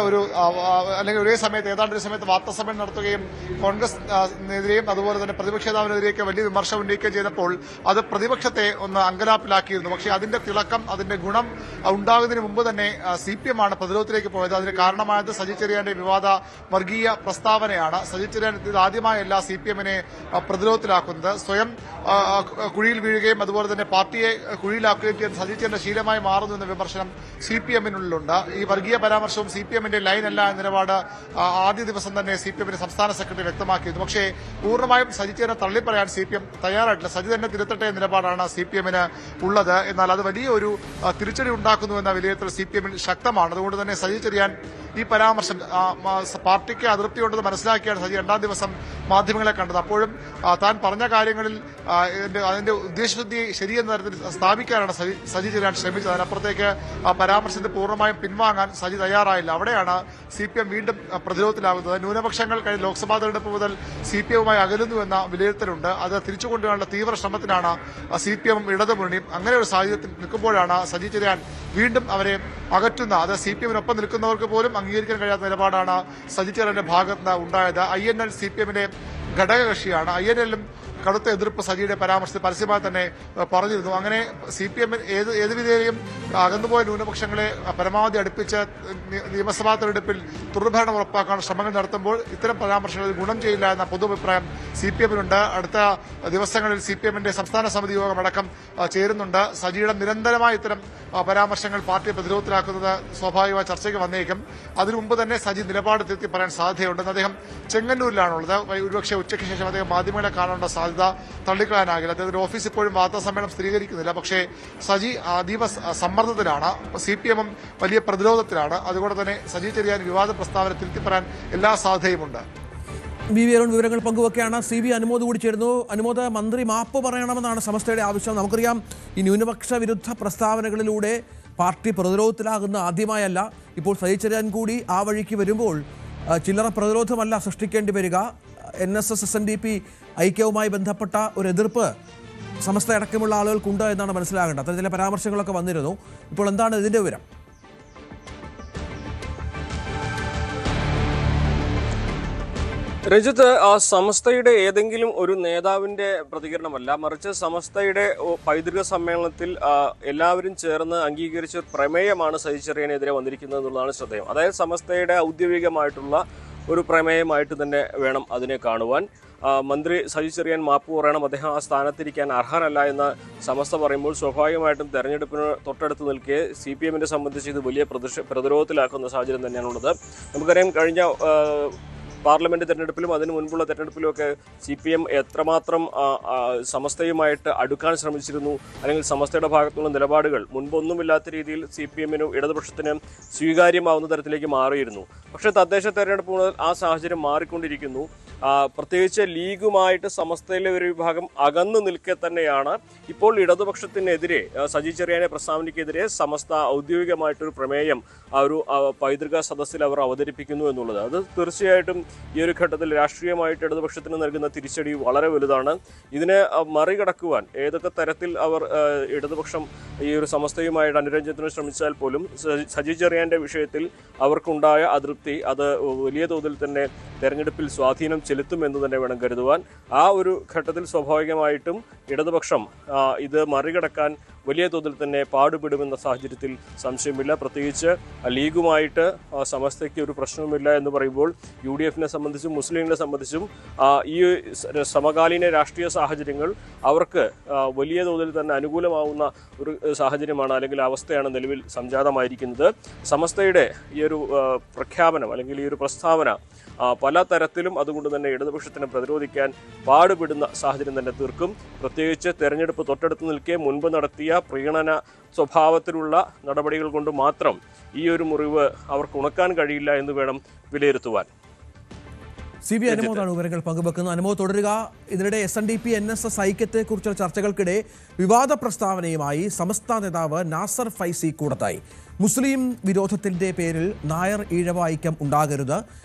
അല്ലെങ്കിൽ ഒരേ സമയത്ത് ഏതാണ്ട് ഒരു സമയത്ത് വാർത്താസമ്മേളനം നടത്തുകയും കോൺഗ്രസിനെതിരെയും അതുപോലെ തന്നെ പ്രതിപക്ഷ നേതാവിനെതിരെയൊക്കെ വലിയ വിമർശനം ഉന്നയിക്കുകയും ചെയ്തപ്പോൾ അത് പ്രതിപക്ഷത്തെ ഒന്ന് അങ്കലാപ്പിലാക്കിയിരുന്നു. പക്ഷേ അതിന്റെ തിളക്കം, അതിന്റെ ഗുണം ഉണ്ടാകുന്നതിന് മുമ്പ് തന്നെ CPM-ആണ് പ്രതിരോധത്തിലേക്ക് പോയത്. അതിന് കാരണമായത് സജി ചെറിയാന്റെ വിവാദ വർഗീയ പ്രസ്താവനയാണ്. സജി ചെറിയാൻ ഇത് ആദ്യമായല്ല CPM-നെ പ്രതിരോധത്തിലാക്കുന്നത്. സ്വയം കുഴിയിൽ വീഴുകയും അതുപോലെ തന്നെ പാർട്ടിയെ കുഴിയിലാക്കുകയും ചെയ്യുന്ന സജി ചെറിയാന്റെ ശീലമായി മാറുന്നു എന്ന വിമർശനം CPM-നുള്ളിലുണ്ട്. ഈ വർഗീയ പരാമർശവും CPM-ന്റെ ലൈനല്ല എന്ന നിലപാട് ആദ്യ ദിവസം തന്നെ CPM-ന്റെ സംസ്ഥാന സെക്രട്ടറി വ്യക്തമാക്കിയിരുന്നു. പക്ഷേ പൂർണ്ണമായും സജി ചെറിയാനെ തള്ളിപ്പറയാൻ CPM തയ്യാറായിട്ടില്ല. സജി തന്നെ തിരുത്തട്ടെ എന്ന നിലപാടാണ് CPM-ന് ഉള്ളത്. എന്നാൽ അത് വലിയൊരു തിരിച്ചടി ഉണ്ടാക്കുന്നു എന്ന വിലയിരുത്തൽ CPM-ൽ ശക്തമാണ്. അതുകൊണ്ട് തന്നെ സജി ചെറിയാൻ ഈ പരാമർശം പാർട്ടിക്ക് അതൃപ്തിയുണ്ടെന്ന് മനസ്സിലാക്കിയാണ് സജി രണ്ടാം ദിവസം മാധ്യമങ്ങളെ കണ്ടത്. അപ്പോഴും താൻ പറഞ്ഞ കാര്യങ്ങളിൽ അതിന്റെ ഉദ്ദേശശുദ്ധി ശരിയെന്ന തരത്തിൽ സ്ഥാപിക്കാനാണ് സജി ചെറിയാൻ ശ്രമിച്ചത്. അതിനപ്പുറത്തേക്ക് ആ പരാമർശത്തെ പൂർണ്ണമായും പിൻവാങ്ങാൻ സജി തയ്യാറായില്ല. അവിടെയാണ് CPM വീണ്ടും പ്രതിരോധത്തിലാകുന്നത്. ന്യൂനപക്ഷങ്ങൾ കഴിഞ്ഞ ലോക്സഭാ തെരഞ്ഞെടുപ്പ് മുതൽ CPM-മായി അകലുന്നു എന്ന വിലയിരുത്തലുണ്ട്. അത് തിരിച്ചുകൊണ്ടുവരാനുള്ള തീവ്ര ശ്രമത്തിനാണ് CPM-ഉം ഇടതുമുന്നണിയും. അങ്ങനെ ഒരു സാഹചര്യത്തിൽ നിൽക്കുമ്പോഴാണ് സജി ചെറിയാൻ വീണ്ടും അവരെ അകറ്റുന്ന, അത് CPM-നൊപ്പം നിൽക്കുന്നവർക്ക് പോലും അംഗീകരിക്കാൻ കഴിയാത്ത നിലപാടാണ് സജി ചെറിയാന്റെ ഭാഗത്ത് ഉണ്ടായത്. INL CPM-ന്റെ ഘടകകക്ഷിയാണ്. INL-ലും കടുത്ത എതിർപ്പ് സജിയുടെ പരാമർശത്തിൽ പരസ്യമായി തന്നെ പറഞ്ഞിരുന്നു. അങ്ങനെ CPM ഏത് വിധേയയും അകന്നുപോയ ന്യൂനപക്ഷങ്ങളെ പരമാവധി അടുപ്പിച്ച് നിയമസഭാ തെരഞ്ഞെടുപ്പിൽ തുടർഭരണം ഉറപ്പാക്കാൻ ശ്രമങ്ങൾ നടത്തുമ്പോൾ ഇത്തരം പരാമർശങ്ങൾ ഗുണം ചെയ്യില്ല എന്ന പൊതുഅഭിപ്രായം CPM-നുണ്ട്. അടുത്ത ദിവസങ്ങളിൽ CPM-ന്റെ സംസ്ഥാന സമിതി യോഗം അടക്കം ചേരുന്നുണ്ട്. സജിയുടെ നിരന്തരമായ ഇത്തരം പരാമർശങ്ങൾ പാർട്ടിയെ പ്രതിരോധത്തിലാക്കുന്നത് സ്വാഭാവികമായി ചർച്ചയ്ക്ക് വന്നേക്കും. അതിനു മുമ്പ് തന്നെ സജി നിലപാട് തിരുത്തി പറയാൻ സാധ്യതയുണ്ടെന്ന് അദ്ദേഹം ചെങ്ങന്നൂരിലാണുള്ളത്. ഒരുപക്ഷെ ഉച്ചയ്ക്ക് ശേഷം അദ്ദേഹം മാധ്യമങ്ങളെ കാണേണ്ട സാധ്യത തള്ളിക്കളയാനാകില്ല. അദ്ദേഹത്തിന്റെ ഓഫീസ് ഇപ്പോഴും വാർത്താ സമ്മേളനം സ്ഥിരീകരിക്കുന്നില്ല. പക്ഷേ സജി അതീവ സമ്മർദ്ദത്തിലാണ്. CPM-ഉം വലിയ പ്രതിരോധത്തിലാണ്. അതുകൊണ്ട് തന്നെ സജി ചെറിയാൻ വിവാദ പ്രസ്താവന തിരുത്തി പറയാൻ എല്ലാ സാധ്യതയുമുണ്ട്. VV അരുൺ വിവരങ്ങൾ പങ്കുവെക്കുകയാണ്. CV അനുമോദ് കൂടി ചേരുന്നു. അനുമോദ്, മന്ത്രി മാപ്പ് പറയണമെന്നാണ് സമസ്തയുടെ ആവശ്യം. നമുക്കറിയാം, ഈ ന്യൂനപക്ഷ വിരുദ്ധ പ്രസ്താവനകളിലൂടെ പാർട്ടി പ്രതിരോധത്തിലാകുന്ന ആദ്യമായല്ല. ഇപ്പോൾ സജി ചെറിയാൻ കൂടി ആ വഴിക്ക് വരുമ്പോൾ ചില്ലറ പ്രതിരോധമല്ല സൃഷ്ടിക്കേണ്ടി വരിക. NSS SNDP ഐക്യവുമായി ബന്ധപ്പെട്ട ഒരു എതിർപ്പ് സമസ്ത അടക്കമുള്ള ആളുകൾക്കുണ്ട് എന്നാണ് മനസ്സിലാകേണ്ടത്. അത്തരം ചില പരാമർശങ്ങളൊക്കെ വന്നിരുന്നു. ഇപ്പോൾ എന്താണ് ഇതിന്റെ വിവരം? രഞ്ജിത്ത്, സമസ്തയുടെ ഏതെങ്കിലും ഒരു നേതാവിന്റെ പ്രതികരണമല്ല, മറിച്ച് സമസ്തയുടെ പൈതൃക സമ്മേളനത്തിൽ എല്ലാവരും ചേർന്ന് അംഗീകരിച്ച ഒരു പ്രമേയമാണ് സജി ചെറിയാനെതിരെ വന്നിരിക്കുന്നത് എന്നുള്ളതാണ് ശ്രദ്ധേയം. അതായത് സമസ്തയുടെ ഔദ്യോഗികമായിട്ടുള്ള ഒരു പ്രമേയമായിട്ട് തന്നെ വേണം അതിനെ കാണുവാൻ. മന്ത്രി സജി ചെറിയാൻ മാപ്പ് പറയണം, അദ്ദേഹം ആ സ്ഥാനത്തിരിക്കാൻ അർഹനല്ല എന്ന് സമസ്ത പറയുമ്പോൾ സ്വാഭാവികമായിട്ടും തെരഞ്ഞെടുപ്പിന് തൊട്ടടുത്ത് നിൽക്കെ CPM-നെ സംബന്ധിച്ച് ഇത് വലിയ പ്രതിരോധത്തിലാക്കുന്ന സാഹചര്യം തന്നെയാണുള്ളത്. നമുക്കറിയാം, കഴിഞ്ഞ പാർലമെന്റ് തെരഞ്ഞെടുപ്പിലും അതിന് മുൻപുള്ള തെരഞ്ഞെടുപ്പിലുമൊക്കെ CPM എത്രമാത്രം സമസ്തയുമായിട്ട് അടുക്കാൻ ശ്രമിച്ചിരുന്നു, അല്ലെങ്കിൽ സമസ്തയുടെ ഭാഗത്തുള്ള നിലപാടുകൾ മുൻപൊന്നുമില്ലാത്ത രീതിയിൽ CPM-നും ഇടതുപക്ഷത്തിനും സ്വീകാര്യമാവുന്ന തരത്തിലേക്ക് മാറിയിരുന്നു. പക്ഷേ തദ്ദേശ തെരഞ്ഞെടുപ്പ് മുതൽ ആ സാഹചര്യം മാറിക്കൊണ്ടിരിക്കുന്നു. പ്രത്യേകിച്ച് ലീഗുമായിട്ട് സമസ്തയിലെ ഒരു വിഭാഗം അകന്നു നിൽക്കെ തന്നെയാണ് ഇപ്പോൾ ഇടതുപക്ഷത്തിനെതിരെ, സജി ചെറിയാന്റെ പ്രസ്താവനയ്ക്കെതിരെ സമസ്ത ഔദ്യോഗികമായിട്ടൊരു പ്രമേയം ഒരു പൈതൃക സദസ്സിൽ അവർ അവതരിപ്പിക്കുന്നു എന്നുള്ളത്. അത് തീർച്ചയായിട്ടും ഈ ഒരു ഘട്ടത്തിൽ രാഷ്ട്രീയമായിട്ട് ഇടതുപക്ഷത്തിന് നൽകുന്ന തിരിച്ചടി വളരെ വലുതാണ്. ഇതിനെ മറികടക്കുവാൻ ഏതൊക്കെ തരത്തിൽ അവർ ഇടതുപക്ഷം ഈ ഒരു സമസ്തയുമായിട്ട് അനുരഞ്ജനത്തിന് ശ്രമിച്ചാൽ പോലും സജി ചെറിയാന്റെ വിഷയത്തിൽ അവർക്കുണ്ടായ അതൃപ്തി അത് വലിയ തോതിൽ തന്നെ തെരഞ്ഞെടുപ്പിൽ സ്വാധീനം ചെലുത്തുമെന്ന് തന്നെ വേണം കരുതുവാൻ. ആ ഒരു ഘട്ടത്തിൽ സ്വാഭാവികമായിട്ടും ഇടതുപക്ഷം ഇത് മറികടക്കാൻ വലിയ തോതിൽ തന്നെ പാടുപെടുമെന്ന സാഹചര്യത്തിൽ സംശയമില്ല. പ്രത്യേകിച്ച് ലീഗുമായിട്ട് സമസ്തയ്ക്ക് ഒരു പ്രശ്നവുമില്ല എന്ന് പറയുമ്പോൾ UDF-നെ സംബന്ധിച്ചും മുസ്ലിം ലീഗിനെ സംബന്ധിച്ചും ഈ സമകാലീന രാഷ്ട്രീയ സാഹചര്യങ്ങൾ അവർക്ക് വലിയ തോതിൽ തന്നെ അനുകൂലമാവുന്ന ഒരു സാഹചര്യമാണ്, അല്ലെങ്കിൽ അവസ്ഥയാണ് നിലവിൽ സംജാതമായിരിക്കുന്നത്. സമസ്തയുടെ ഈ ഒരു പ്രഖ്യാപനം അല്ലെങ്കിൽ ഈ ഒരു പ്രസ്താവന പല തരത്തിലും അതുകൊണ്ട് തന്നെ ഇടതുപക്ഷത്തിനെ പ്രതിരോധിക്കാൻ പാടുപെടുന്ന സാഹചര്യം തന്നെ തീർക്കും. പ്രത്യേകിച്ച് തെരഞ്ഞെടുപ്പ് തൊട്ടടുത്ത് നിൽക്കെ മുൻപ് നടത്തിയ പ്രീണന സ്വഭാവത്തിലുള്ള നടപടികൾ കൊണ്ട് മാത്രം ഈ ഒരു മുറിവ് അവർക്ക് ഉണക്കാൻ കഴിയില്ല എന്ന് വേണം വിലയിരുത്തുവാൻ. CB അനുമോദാണ് വിവരങ്ങൾ പങ്കുവെക്കുന്നത്. അനുമോദ് തുടരുക. ഇതിനിടെ SNDP NSS ഐക്യത്തെക്കുറിച്ചുള്ള ചർച്ചകൾക്കിടെ വിവാദ പ്രസ്താവനയുമായി സമസ്ത നേതാവ് നാസർ ഫൈസി കൂടത്തായി. മുസ്ലിം വിരോധത്തിന്റെ പേരിൽ നായർ ഈഴവ ഐക്യം ഉണ്ടാകരുത്.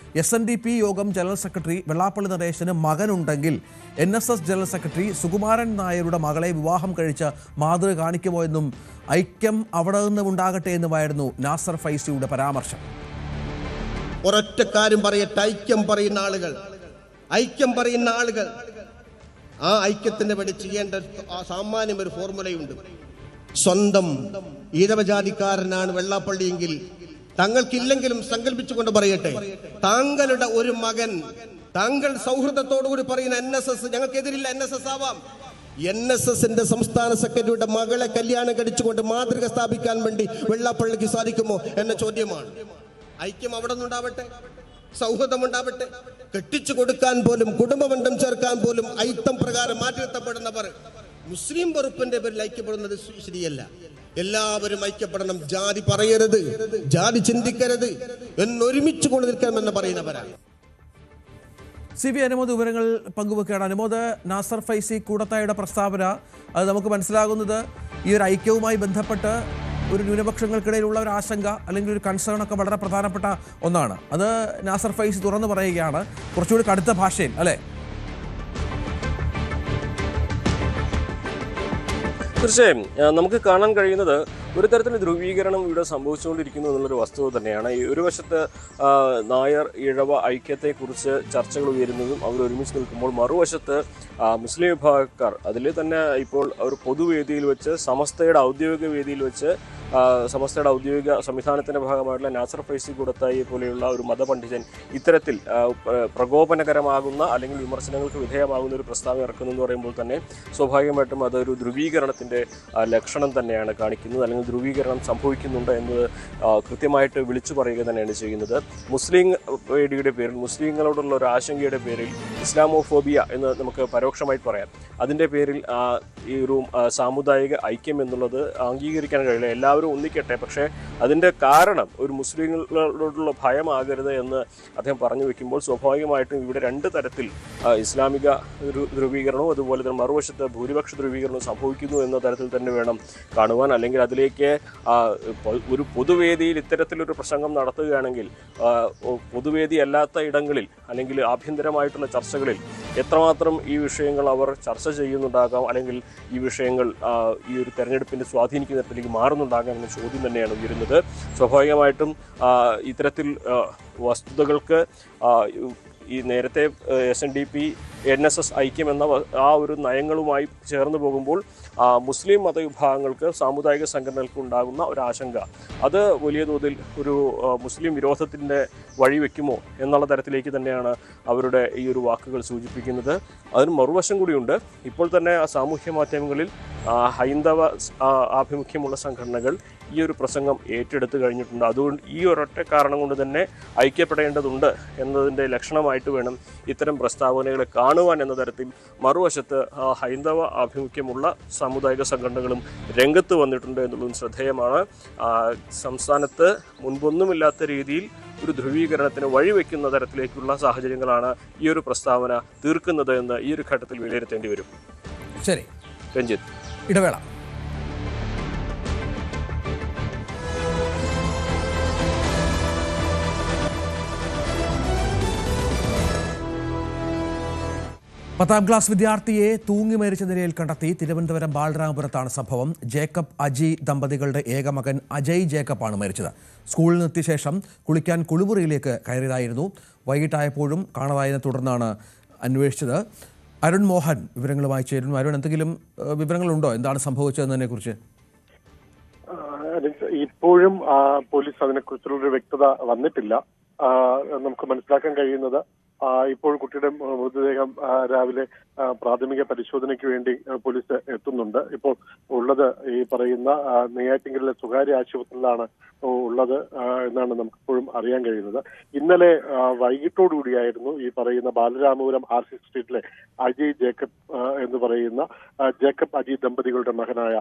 SNDP യോഗം ജനറൽ സെക്രട്ടറി വെള്ളാപ്പള്ളി നടേശന് മകനുണ്ടെങ്കിൽ NSS ജനറൽ സെക്രട്ടറി സുകുമാരൻ നായരുടെ മകളെ വിവാഹം കഴിച്ച് മാതൃക കാണിക്കുമോ എന്നും ഐക്യം അവിടെ നിന്നും ഉണ്ടാകട്ടെ എന്നുമായിരുന്നു നാസർ ഫൈസിയുടെ പരാമർശം. ഒരൊറ്റ കാര്യം പറയട്ടെ, ഐക്യം പറയുന്ന ആളുകൾ ആ ഐക്യത്തിന് വേണ്ടി ചെയ്യേണ്ട സാമാന്യം ഒരു ഫോർമുലയുണ്ട്. സ്വന്തം ഈഴവജാതിക്കാരനാണ് വെള്ളാപ്പള്ളിയെങ്കിൽ താങ്കൾക്കില്ലെങ്കിലും സങ്കല്പിച്ചുകൊണ്ട് പറയട്ടെ, താങ്കളുടെ ഒരു മകൻ താങ്കൾ സൗഹൃദത്തോടുകൂടി പറയുന്ന NSS, ഞങ്ങൾക്കെതിരില്ല, NSS ആവാം, NSS-ന്റെ സംസ്ഥാന സെക്രട്ടറിയുടെ മകളെ കല്യാണം കഴിച്ചുകൊണ്ട് മാതൃക സ്ഥാപിക്കാൻ വേണ്ടി വെള്ളാപ്പള്ളിക്ക് സാധിക്കുമോ എന്ന ചോദ്യമാണ്. ഐക്യം അവിടെ നിന്നുണ്ടാവട്ടെ, സൗഹൃദമുണ്ടാവട്ടെ. കെട്ടിച്ചു കൊടുക്കാൻ പോലും, കുടുംബബന്ധം ചേർക്കാൻ പോലും ഐത്തം പ്രകാരം മാറ്റിയെത്തപ്പെടുന്നവർ മുസ്ലിം വെറുപ്പിന്റെ പേരിൽ ഐക്യപ്പെടുന്നത് ശരിയല്ല. എല്ലാവരും ഐക്യപ്പെടണം, ജാതി പറയരുത്, ജാതി ചിന്തിക്കരുത്, എന്നൊരുമിച്ച് കൊണ്ടു നിൽക്കണമെന്ന് പറയുന്നവരാണ്. CB അനുമോദ് വിവരങ്ങൾ പങ്കുവെക്കുകയാണ്. അനുമോദ്, നാസർ ഫൈസി കൂടത്തായുടെ പ്രസ്താവന അത് നമുക്ക് മനസ്സിലാകുന്നത് ഈ ഒരു ഐക്യവുമായി ബന്ധപ്പെട്ട് ഒരു ന്യൂനപക്ഷങ്ങൾക്കിടയിലുള്ള ഒരു ആശങ്ക അല്ലെങ്കിൽ ഒരു കൺസേൺ ഒക്കെ വളരെ പ്രധാനപ്പെട്ട ഒന്നാണ്. അത് നാസർ ഫൈസി തുറന്നു പറയുകയാണ്, കുറച്ചുകൂടി കടുത്ത ഭാഷയിൽ, അല്ലേ? തീർച്ചയായും നമുക്ക് കാണാൻ കഴിയുന്നത് ഒരു തരത്തിലുള്ള ധ്രുവീകരണം ഇവിടെ സംഭവിച്ചുകൊണ്ടിരിക്കുന്നു എന്നുള്ളൊരു വസ്തുത തന്നെയാണ്. ഈ ഒരു വശത്ത് നായർ ഈഴവ ഐക്യത്തെക്കുറിച്ച് ചർച്ചകൾ ഉയരുന്നതും അവർ ഒരുമിച്ച് നിൽക്കുമ്പോൾ, മറുവശത്ത് മുസ്ലിം വിഭാഗക്കാർ അതിൽ തന്നെ ഇപ്പോൾ ഒരു പൊതുവേദിയിൽ വെച്ച് സമസ്തയുടെ ഔദ്യോഗിക വേദിയിൽ വെച്ച് സമസ്തയുടെ ഔദ്യോഗിക സംവിധാനത്തിൻ്റെ ഭാഗമായിട്ടുള്ള നാസർ ഫൈസി കൂടത്തായി പോലെയുള്ള ഒരു മതപണ്ഡിതൻ ഇത്തരത്തിൽ പ്രകോപനകരമാകുന്ന അല്ലെങ്കിൽ വിമർശനങ്ങൾക്ക് വിധേയമാകുന്ന ഒരു പ്രസ്താവന ഇറക്കുന്നു എന്ന് പറയുമ്പോൾ തന്നെ സ്വാഭാവികമായിട്ടും അതൊരു ധ്രുവീകരണത്തിൻ്റെ ലക്ഷണം തന്നെയാണ് കാണിക്കുന്നത്, അല്ലെങ്കിൽ ധ്രുവീകരണം സംഭവിക്കുന്നുണ്ട് എന്നത് കൃത്യമായിട്ട് വിളിച്ചു പറയുക തന്നെയാണ് ചെയ്യുന്നത്. മുസ്ലിം പേടിയുടെ പേരിൽ, മുസ്ലിങ്ങളോടുള്ള ഒരു ആശങ്കയുടെ പേരിൽ, ഇസ്ലാമോഫോബിയ എന്ന് നമുക്ക് പരോക്ഷമായിട്ട് പറയാം, അതിൻ്റെ പേരിൽ ഈ ഒരു സാമുദായിക ഐക്യം എന്നുള്ളത് അംഗീകരിക്കാൻ കഴിയില്ല. എല്ലാവരും ഒന്നിക്കട്ടെ, പക്ഷേ അതിൻ്റെ കാരണം ഒരു മുസ്ലിങ്ങളോടുള്ള ഭയമാകരുത് എന്ന് അദ്ദേഹം പറഞ്ഞു വെക്കുമ്പോൾ സ്വാഭാവികമായിട്ടും ഇവിടെ രണ്ട് തരത്തിൽ ഇസ്ലാമിക ധ്രുവീകരണവും അതുപോലെ തന്നെ മറുവശത്ത് ഭൂരിപക്ഷ ധ്രുവീകരണവും സംഭവിക്കുന്നു എന്ന തരത്തിൽ തന്നെ വേണം കാണുവാൻ. അല്ലെങ്കിൽ അതിലേക്ക് ഒരു പൊതുവേദിയിൽ ഇത്തരത്തിലൊരു പ്രസംഗം നടത്തുകയാണെങ്കിൽ പൊതുവേദി അല്ലാത്ത ഇടങ്ങളിൽ അല്ലെങ്കിൽ ആഭ്യന്തരമായിട്ടുള്ള ചർച്ചകളിൽ എത്രമാത്രം ഈ വിഷയങ്ങൾ അവർ ചർച്ച ചെയ്യുന്നുണ്ടാകാം, അല്ലെങ്കിൽ ഈ വിഷയങ്ങൾ ഈ ഒരു തെരഞ്ഞെടുപ്പിനെ സ്വാധീനിക്കുന്ന തരത്തിലേക്ക് മാറുന്നുണ്ടാകാം എന്ന ചോദ്യം തന്നെയാണ് ഉയരുന്നത്. സ്വാഭാവികമായിട്ടും ഇത്തരത്തിൽ വസ്തുതകൾക്ക് ഈ നേരത്തെ SNDP NSS ഐക്യം എന്ന ആ ഒരു നയങ്ങളുമായി ചേർന്ന് പോകുമ്പോൾ മുസ്ലിം മതവിഭാഗങ്ങൾക്ക് സാമുദായിക സംഘടനകൾക്ക് ഉണ്ടാകുന്ന ഒരു ആശങ്ക അത് വലിയ തോതിൽ ഒരു മുസ്ലിം വിരോധത്തിൻ്റെ വഴിവെക്കുമോ എന്നുള്ള തരത്തിലേക്ക് തന്നെയാണ് അവരുടെ ഈ ഒരു വാക്കുകൾ സൂചിപ്പിക്കുന്നത്. അതിന് മറുവശം കൂടിയുണ്ട്. ഇപ്പോൾ തന്നെ സാമൂഹ്യ മാധ്യമങ്ങളിൽ ഹൈന്ദവ ആഭിമുഖ്യമുള്ള സംഘടനകൾ ഈ ഒരു പ്രസംഗം ഏറ്റെടുത്ത് കഴിഞ്ഞിട്ടുണ്ട്. അതുകൊണ്ട് ഈ ഒരൊറ്റ കാരണം കൊണ്ട് തന്നെ ഐക്യപ്പെടേണ്ടതുണ്ട് എന്നതിൻ്റെ ലക്ഷണമായിട്ട് വേണം ഇത്തരം പ്രസ്താവനകളെ കാണുവാൻ എന്ന തരത്തിൽ മറുവശത്ത് ഹൈന്ദവ ആഭിമുഖ്യമുള്ള സാമുദായിക സംഘടനകളും രംഗത്ത് വന്നിട്ടുണ്ട് എന്നുള്ളതും ശ്രദ്ധേയമാണ്. സംസ്ഥാനത്ത് മുൻപൊന്നുമില്ലാത്ത രീതിയിൽ ഒരു ധ്രുവീകരണത്തിന് വഴിവെക്കുന്ന തരത്തിലേക്കുള്ള സാഹചര്യങ്ങളാണ് ഈ ഒരു പ്രസ്താവന തീർക്കുന്നത് എന്ന് ഈ ഒരു ഘട്ടത്തിൽ വിലയിരുത്തേണ്ടി വരും. ശരി രഞ്ജിത്ത്, ഇടവേള. പത്താം ക്ലാസ് വിദ്യാർത്ഥിയെ തൂങ്ങി മരിച്ച നിലയിൽ കണ്ടെത്തി. തിരുവനന്തപുരം ബാലരാമപുരത്താണ് സംഭവം. ജേക്കബ് അജി ദമ്പതികളുടെ ഏക മകൻ അജയ് ജേക്കബാണ് മരിച്ചത്. സ്കൂളിൽ നിന്നെത്തിയ ശേഷം കുളിക്കാൻ കുളിമുറിയിലേക്ക് കയറിയതായിരുന്നു. വൈകിട്ടായപ്പോഴും കാണാതായതിനെ തുടർന്നാണ് അന്വേഷിച്ചത്. അരുൺ മോഹൻ വിവരങ്ങളുമായി ചേരുന്നു. അരുൺ, എന്തെങ്കിലും വിവരങ്ങളുണ്ടോ എന്താണ് സംഭവിച്ചതെന്നതിനെ കുറിച്ച്? ഇപ്പോഴും പോലീസ് അതിനെക്കുറിച്ചുള്ളൊരു വ്യക്തത വന്നിട്ടില്ല. നമുക്ക് മനസ്സിലാക്കാൻ കഴിയുന്നത് ഇപ്പോൾ കുട്ടിയുടെ മൃതദേഹം രാവിലെ പ്രാഥമിക പരിശോധനയ്ക്ക് വേണ്ടി പോലീസ് എത്തുന്നുണ്ട്. ഇപ്പോൾ ഉള്ളത് ഈ പറയുന്ന നെയ്യാറ്റിൻകരയിലെ സ്വകാര്യ ആശുപത്രിയിലാണ് ഉള്ളത് എന്നാണ് നമുക്കിപ്പോഴും അറിയാൻ കഴിയുന്നത്. ഇന്നലെ വൈകിട്ടോടുകൂടിയായിരുന്നു ഈ പറയുന്ന ബാലരാമപുരം RC സ്ട്രീറ്റിലെ അജയ് ജേക്കബ് എന്ന് പറയുന്ന ജേക്കബ് അജി ദമ്പതികളുടെ മകനായ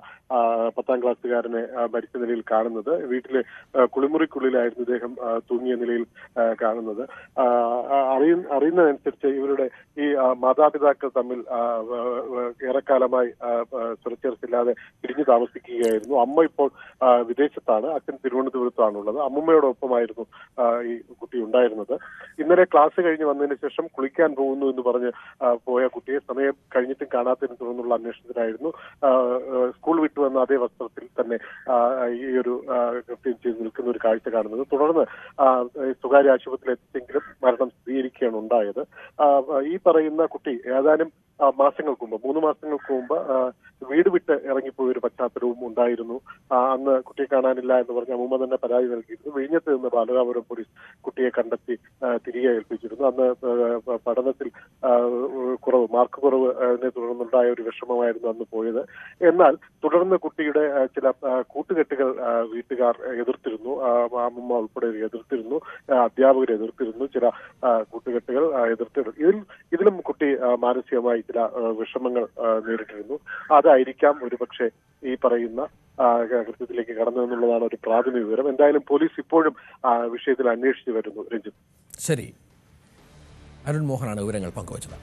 10ാം ക്ലാസ്സുകാരനെ മരിച്ച നിലയിൽ കാണുന്നത്. വീട്ടിലെ കുളിമുറിക്കുള്ളിലായിരുന്നു ഇദ്ദേഹം തൂങ്ങിയ നിലയിൽ കാണുന്നത്. അറിയുന്നതനുസരിച്ച് ഇവരുടെ ഈ മാതാപിതാക്കൾ തമ്മിൽ ഏറെക്കാലമായി സ്വരച്ചേർച്ചില്ലാതെ പിരിഞ്ഞു താമസിക്കുകയായിരുന്നു. അമ്മ ഇപ്പോൾ വിദേശത്താണ്, അച്ഛൻ തിരുവനന്തപുരത്താണുള്ളത്. അമ്മൂമ്മയോടൊപ്പമായിരുന്നു ഈ കുട്ടി ഉണ്ടായിരുന്നത്. ഇന്നലെ ക്ലാസ് കഴിഞ്ഞ് വന്നതിന് ശേഷം കുളിക്കാൻ പോകുന്നു എന്ന് പറഞ്ഞ് പോയ കുട്ടിയെ സമയം കഴിഞ്ഞിട്ടും കാണാത്തതിനെ തുടർന്നുള്ള അന്വേഷണത്തിലായിരുന്നു സ്കൂൾ വിട്ടു വന്ന അതേ വസ്ത്രത്തിൽ തന്നെ ഈ ഒരു കൃത്യം ചെയ്ത് നിൽക്കുന്ന ഒരു കാഴ്ച കാണുന്നത്. തുടർന്ന് സ്വകാര്യ ആശുപത്രിയിൽ എത്തിച്ചെങ്കിലും മരണം സ്ഥിരീകരിക്കുകയാണ് ഉണ്ടായത്. ഈ പറയുന്ന കുട്ടി ഏതാനും മാസങ്ങൾക്ക് മുമ്പ് 3 മാസങ്ങൾക്ക് മുമ്പ് വീട് വിട്ട് ഇറങ്ങിപ്പോയ ഒരു പശ്ചാത്തലവും ഉണ്ടായിരുന്നു. അന്ന് കുട്ടിയെ കാണാനില്ല എന്ന് പറഞ്ഞ അമ്മൂമ്മ തന്നെ പരാതി നൽകിയിരുന്നു. വിഴിഞ്ഞത്ത് നിന്ന് ബാലരാമപുരം പോലീസ് കുട്ടിയെ കണ്ടെത്തി തിരികെ ഏൽപ്പിച്ചിരുന്നു. അന്ന് പഠനത്തിൽ മാർക്ക് കുറവിനെ തുടർന്നുണ്ടായ ഒരു വിഷമമായിരുന്നു അന്ന് പോയത്. എന്നാൽ തുടർന്ന് കുട്ടിയുടെ ചില കൂട്ടുകെട്ടുകൾ വീട്ടുകാർ എതിർത്തിരുന്നു. അമ്മൂമ്മ ഉൾപ്പെടെ എതിർത്തിരുന്നു, അധ്യാപകർ എതിർത്തിരുന്നു, ചില കൂട്ടുകെട്ടുകൾ എതിർത്തിരുന്നു. ഇതിലും കുട്ടി മാനസികമായി ചില വിഷമങ്ങൾ നേരിട്ടിരുന്നു. അതായിരിക്കാം ഒരുപക്ഷെ ഈ പറയുന്ന കൃത്യത്തിലേക്ക് കടന്നതെന്നുള്ളതാണ് ഒരു പ്രാഥമിക വിവരം. എന്തായാലും പോലീസ് ഇപ്പോഴും വിഷയത്തിൽ അന്വേഷിച്ചു വരുന്നു. രഞ്ജിത്ത്, ശരി. അരുൺ മോഹനാണ് വിവരങ്ങൾ പങ്കുവച്ചത്.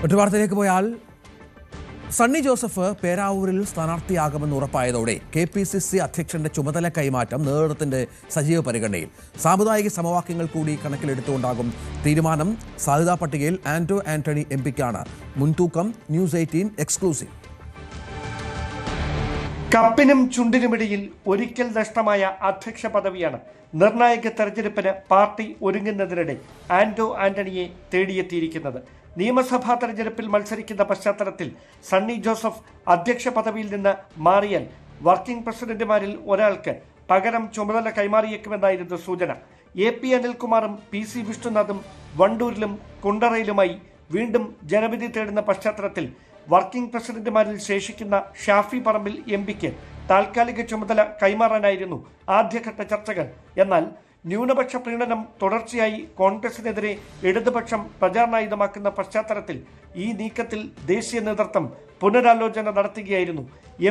മറ്റു വാർത്തയിലേക്ക് പോയാൽ, സണ്ണി ജോസഫ് പേരാവൂരിൽ സ്ഥാനാർത്ഥിയാകുമെന്ന് ഉറപ്പായതോടെ KPCC അധ്യക്ഷന്റെ ചുമതല കൈമാറ്റം നേതൃത്വത്തിന്റെ സജീവ പരിഗണനയിൽ. സാമുദായിക സമവാക്യങ്ങൾ കൂടി കണക്കിലെടുത്തുകൊണ്ടാകും തീരുമാനം. സാധ്യതാ പട്ടികയിൽ ആന്റോ ആന്റണി MP-ക്കാണ് മുൻതൂക്കം. News 18 exclusive. കപ്പിനും ചുണ്ടിനുമിടയിൽ ഒരിക്കൽ നഷ്ടമായ അധ്യക്ഷ പദവിയാണ് നിർണായക തെരഞ്ഞെടുപ്പിന് പാർട്ടി ഒരുങ്ങുന്നതിനിടെ ആന്റോ ആന്റണിയെ തേടിയെത്തിയിരിക്കുന്നത്. നിയമസഭാ തെരഞ്ഞെടുപ്പിൽ മത്സരിക്കുന്ന പശ്ചാത്തലത്തിൽ സണ്ണി ജോസഫ് അധ്യക്ഷ പദവിയിൽ നിന്ന് മാറിയാൽ വർക്കിംഗ് പ്രസിഡന്റുമാരിൽ ഒരാൾക്ക് പകരം ചുമതല കൈമാറിയേക്കുമെന്നായിരുന്നു സൂചന. AP അനിൽകുമാറും PC വിഷ്ണുനാഥും വണ്ടൂരിലും കുണ്ടറയിലുമായി വീണ്ടും ജനവിധി തേടുന്ന പശ്ചാത്തലത്തിൽ വർക്കിംഗ് പ്രസിഡന്റുമാരിൽ ശേഷിക്കുന്ന ഷാഫി പറമ്പിൽ MP-ക്ക് താൽക്കാലിക ചുമതല കൈമാറാനായിരുന്നു ആദ്യഘട്ട ചർച്ചകൾ. എന്നാൽ ന്യൂനപക്ഷ പ്രീണനം തുടർച്ചയായി കോൺഗ്രസിനെതിരെ ഇടതുപക്ഷം പ്രചാരണായുധമാക്കുന്ന പശ്ചാത്തലത്തിൽ ഈ നീക്കത്തിൽ ദേശീയ നേതൃത്വം പുനരാലോചന നടത്തുകയായിരുന്നു.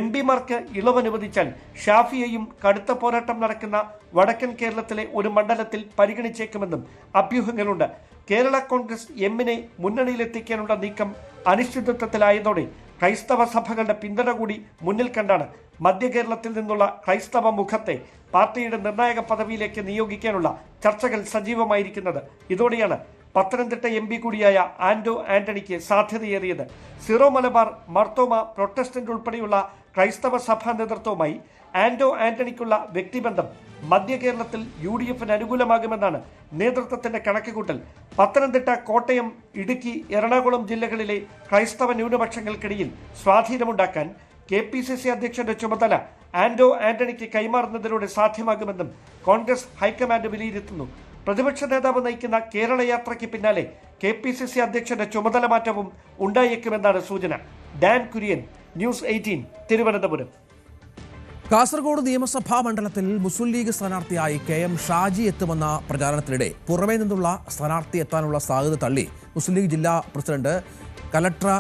MP-മാർക്ക് ഇളവനുവദിച്ചാൽ ഷാഫിയെയും കടുത്ത പോരാട്ടം നടക്കുന്ന വടക്കൻ കേരളത്തിലെ ഒരു മണ്ഡലത്തിൽ പരിഗണിച്ചേക്കുമെന്നും അഭ്യൂഹങ്ങളുണ്ട്. കേരള കോൺഗ്രസ് M-നെ മുന്നണിയിലെത്തിക്കാനുള്ള നീക്കം അനിശ്ചിതത്വത്തിലായതോടെ ക്രൈസ്തവ സഭകളുടെ പിന്തുണ കൂടി മുന്നിൽ കണ്ടാണ് മധ്യ കേരളത്തിൽ നിന്നുള്ള ക്രൈസ്തവ മുഖത്തെ പാർട്ടിയുടെ നിർണായക പദവിയിലേക്ക് നിയോഗിക്കാനുള്ള ചർച്ചകൾ സജീവമായിരിക്കുന്നത്. ഇതോടെയാണ് പത്തനംതിട്ട MP കൂടിയായ ആന്റോ ആന്റണിക്ക് സാധ്യതയേറിയത്. സിറോ മലബാർ, മർത്തോമ, പ്രൊട്ടസ്റ്റന്റ് ഉൾപ്പെടെയുള്ള ക്രൈസ്തവ സഭാ നേതൃത്വവുമായി ആന്റോ ആന്റണിക്കുള്ള വ്യക്തിബന്ധം മധ്യ കേരളത്തിൽ UDFന് അനുകൂലമാകുമെന്നാണ് നേതൃത്വത്തിന്റെ കണക്കുകൂട്ടൽ. പത്തനംതിട്ട, കോട്ടയം, ഇടുക്കി, എറണാകുളം ജില്ലകളിലെ ക്രൈസ്തവ ന്യൂനപക്ഷങ്ങൾക്കിടയിൽ സ്വാധീനമുണ്ടാക്കാൻ KPCC അധ്യക്ഷന്റെ ചുമതല ആന്റോ ആന്റണിക്ക് കൈമാറുന്നതിലൂടെ സാധ്യമാകുമെന്നും കോൺഗ്രസ് ഹൈക്കമാൻഡ് വിലയിരുത്തുന്നു. പ്രതിപക്ഷ നേതാവ് നയിക്കുന്ന കേരള യാത്രയ്ക്ക് പിന്നാലെ KPCC അധ്യക്ഷന്റെ ചുമതല മാറ്റവും ഉണ്ടായേക്കുമെന്നാണ് സൂചന. Dan Kurian, news 18, Thiruvananthapuram. കാസർഗോഡ് നിയമസഭാ മണ്ഡലത്തിൽ മുസ്ലിം ലീഗ് സ്ഥാനാർത്ഥിയായി KM ഷാജി എത്തുമെന്ന പ്രചാരണത്തിനിടെ പുറമേ നിന്നുള്ള സ്ഥാനാർത്ഥി എത്താനുള്ള സാധ്യത തള്ളി മുസ്ലിം ലീഗ് ജില്ലാ പ്രസിഡന്റ് കലക്ടർ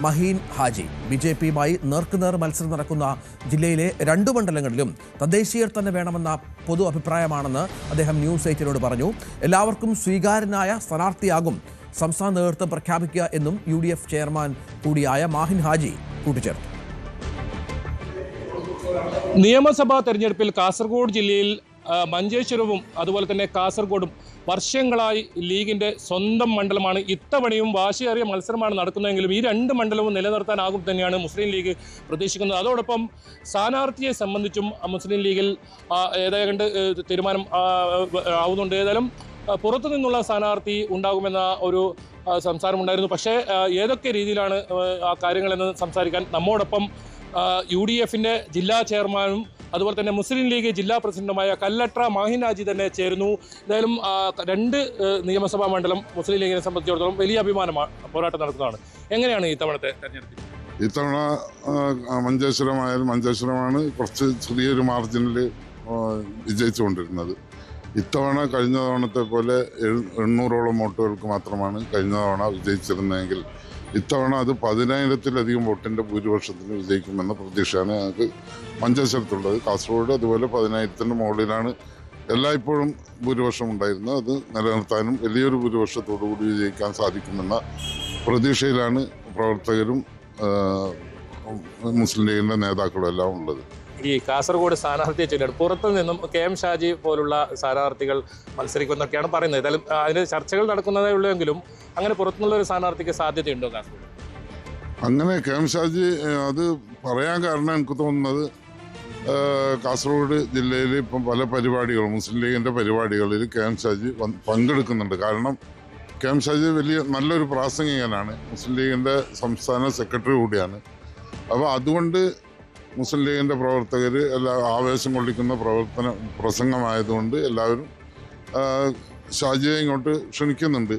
മഹീൻ ഹാജി. BJPയുമായി നേർക്കുനേർ മത്സരം നടക്കുന്ന ജില്ലയിലെ 2 മണ്ഡലങ്ങളിലും തദ്ദേശീയർ തന്നെ വേണമെന്ന പൊതു അഭിപ്രായമാണെന്ന് അദ്ദേഹം ന്യൂസ് 18നോട് പറഞ്ഞു. എല്ലാവർക്കും സ്വീകാര്യനായ സ്ഥാനാർത്ഥിയാകും സംസ്ഥാന നേതൃത്വം പ്രഖ്യാപിക്കുക എന്നും UDF ചെയർമാൻ കൂടിയായ മാഹിൻ ഹാജി കൂട്ടിച്ചേർത്തു. നിയമസഭാ തെരഞ്ഞെടുപ്പിൽ കാസർഗോഡ് ജില്ലയിൽ മഞ്ചേശ്വരവും അതുപോലെ തന്നെ കാസർഗോഡും വർഷങ്ങളായി ലീഗിൻ്റെ സ്വന്തം മണ്ഡലമാണ്. ഇത്തവണയും വാശിയേറിയ മത്സരമാണ് നടക്കുന്നതെങ്കിലും ഈ 2 മണ്ഡലവും നിലനിർത്താനാകും തന്നെയാണ് മുസ്ലിം ലീഗ് പ്രതീക്ഷിക്കുന്നത്. അതോടൊപ്പം സ്ഥാനാർത്ഥിയെ സംബന്ധിച്ചും മുസ്ലിം ലീഗിൽ ഏതാണ്ട് തീരുമാനം ആവുന്നുണ്ട്. ഏതായാലും പുറത്തു നിന്നുള്ള സ്ഥാനാർത്ഥി ഉണ്ടാകുമെന്ന ഒരു സംസാരമുണ്ടായിരുന്നു. പക്ഷേ ഏതൊക്കെ രീതിയിലാണ് ആ കാര്യങ്ങളെന്ന് സംസാരിക്കാൻ നമ്മോടൊപ്പം UDFന്റെ ജില്ലാ ചെയർമാനും അതുപോലെ തന്നെ മുസ്ലിം ലീഗ് ജില്ലാ പ്രസിഡന്റുമായ കല്ലട്ര മാഹിൻ ഹാജി തന്നെ ചേരുന്നു. എന്തായാലും 2 നിയമസഭാ മണ്ഡലം മുസ്ലിം ലീഗിനെ സംബന്ധിച്ചിടത്തോളം വലിയ അഭിമാനമാണ്, പോരാട്ടം നടക്കുന്നതാണ്. എങ്ങനെയാണ് ഇത്തവണത്തെ തെരഞ്ഞെടുപ്പ്? ഇത്തവണ മഞ്ചേശ്വരമാണ് കുറച്ച് ചെറിയൊരു മാർജിനിൽ വിജയിച്ചുകൊണ്ടിരുന്നത്. ഇത്തവണ കഴിഞ്ഞ തവണത്തെ പോലെ 800ഓളം വോട്ടുകൾക്ക് മാത്രമാണ് കഴിഞ്ഞ തവണ വിജയിച്ചിരുന്നതെങ്കിൽ ഇത്തവണ അത് 10,000-ത്തിലധികം വോട്ടിൻ്റെ ഭൂരിപക്ഷത്തിന് വിജയിക്കുമെന്ന പ്രതീക്ഷയാണ് ഞങ്ങൾക്ക് മഞ്ചേശ്വരത്തുള്ളത്. കാസർഗോഡ് അതുപോലെ 10,000-ത്തിന് മുകളിലാണ് എല്ലായ്പ്പോഴും ഭൂരിപക്ഷം ഉണ്ടായിരുന്നത്. അത് നിലനിർത്താനും വലിയൊരു ഭൂരിപക്ഷത്തോടുകൂടി വിജയിക്കാൻ സാധിക്കുമെന്ന പ്രതീക്ഷയിലാണ് പ്രവർത്തകരും മുസ്ലിം ലീഗിൻ്റെ നേതാക്കളും എല്ലാം ഉള്ളത്. ഈ കാസർഗോഡ് സ്ഥാനാർത്ഥിയെ ചൊല്ലിയാണ് പുറത്തു നിന്നും KM ഷാജി പോലുള്ള സ്ഥാനാർത്ഥികൾ മത്സരിക്കുന്നൊക്കെയാണ് പറയുന്നത്. ഏതായാലും അതിന് ചർച്ചകൾ നടക്കുന്നതേ ഉള്ളൂവെങ്കിലും അങ്ങനെ പുറത്തുനിന്നുള്ള ഒരു സ്ഥാനാർത്ഥിക്ക് സാധ്യതയുണ്ടോ കാസർഗോഡ്? അങ്ങനെ KM ഷാജി അത് പറയാൻ കാരണം എനിക്ക് തോന്നുന്നത് കാസർഗോഡ് ജില്ലയിൽ ഇപ്പം പല പരിപാടികളും മുസ്ലിം ലീഗിൻ്റെ പരിപാടികളിൽ KM ഷാജി പങ്കെടുക്കുന്നുണ്ട്. കാരണം KM ഷാജി നല്ലൊരു പ്രാസംഗികനാണ്, മുസ്ലിം ലീഗിൻ്റെ സംസ്ഥാന സെക്രട്ടറി കൂടിയാണ്. അപ്പോൾ അതുകൊണ്ട് മുസ്ലിം ലീഗിൻ്റെ പ്രവർത്തകർ ആവേശം കൊള്ളിക്കുന്ന പ്രസംഗമായതുകൊണ്ട് എല്ലാവരും ഷാജിയെ ഇങ്ങോട്ട് ക്ഷണിക്കുന്നുണ്ട്.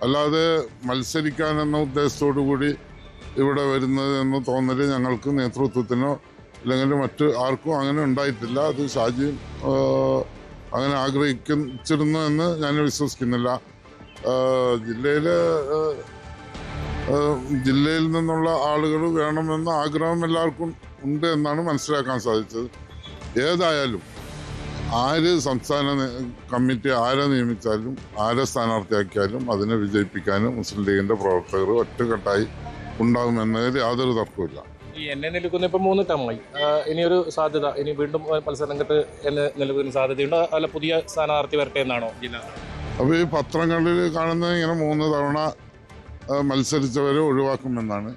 അല്ലാതെ മത്സരിക്കാനെന്ന ഉദ്ദേശത്തോടു കൂടി ഇവിടെ വരുന്നത് എന്ന തോന്നൽ ഞങ്ങൾക്ക് നേതൃത്വത്തിനോ അല്ലെങ്കിൽ മറ്റ് ആർക്കും അങ്ങനെ ഉണ്ടായിട്ടില്ല. അത് ഷാജി അങ്ങനെ ആഗ്രഹിച്ചിരുന്നു എന്ന് ഞാൻ വിശ്വസിക്കുന്നില്ല. ജില്ലയിൽ നിന്നുള്ള ആളുകൾ വേണമെന്ന ആഗ്രഹം എല്ലാവർക്കും ഉണ്ട് എന്നാണ് മനസ്സിലാക്കാൻ സാധിച്ചത്. ഏതായാലും സംസ്ഥാന കമ്മിറ്റി ആരെ നിയമിച്ചാലും ആരെ സ്ഥാനാർത്ഥിയാക്കിയാലും അതിനെ വിജയിപ്പിക്കാനും മുസ്ലിം ലീഗിൻ്റെ പ്രവർത്തകർ ഒറ്റക്കെട്ടായി ഉണ്ടാകുമെന്നതിൽ യാതൊരു തർക്കമില്ല. ഈ എന്നെ നിൽക്കുന്ന ഇപ്പം 3 ടേമായി ഇനിയൊരു സാധ്യത, ഇനി വീണ്ടും മത്സരം കെട്ട് എന്നെ നിലവിൽ സാധ്യതയുണ്ടോ അല്ല പുതിയ സ്ഥാനാർത്ഥി വരട്ടെ എന്നാണോ ജില്ല? അപ്പോൾ ഈ പത്രങ്ങളിൽ കാണുന്നത് ഇങ്ങനെ 3 തവണ മത്സരിച്ചവരെ ഒഴിവാക്കുമെന്നാണ്.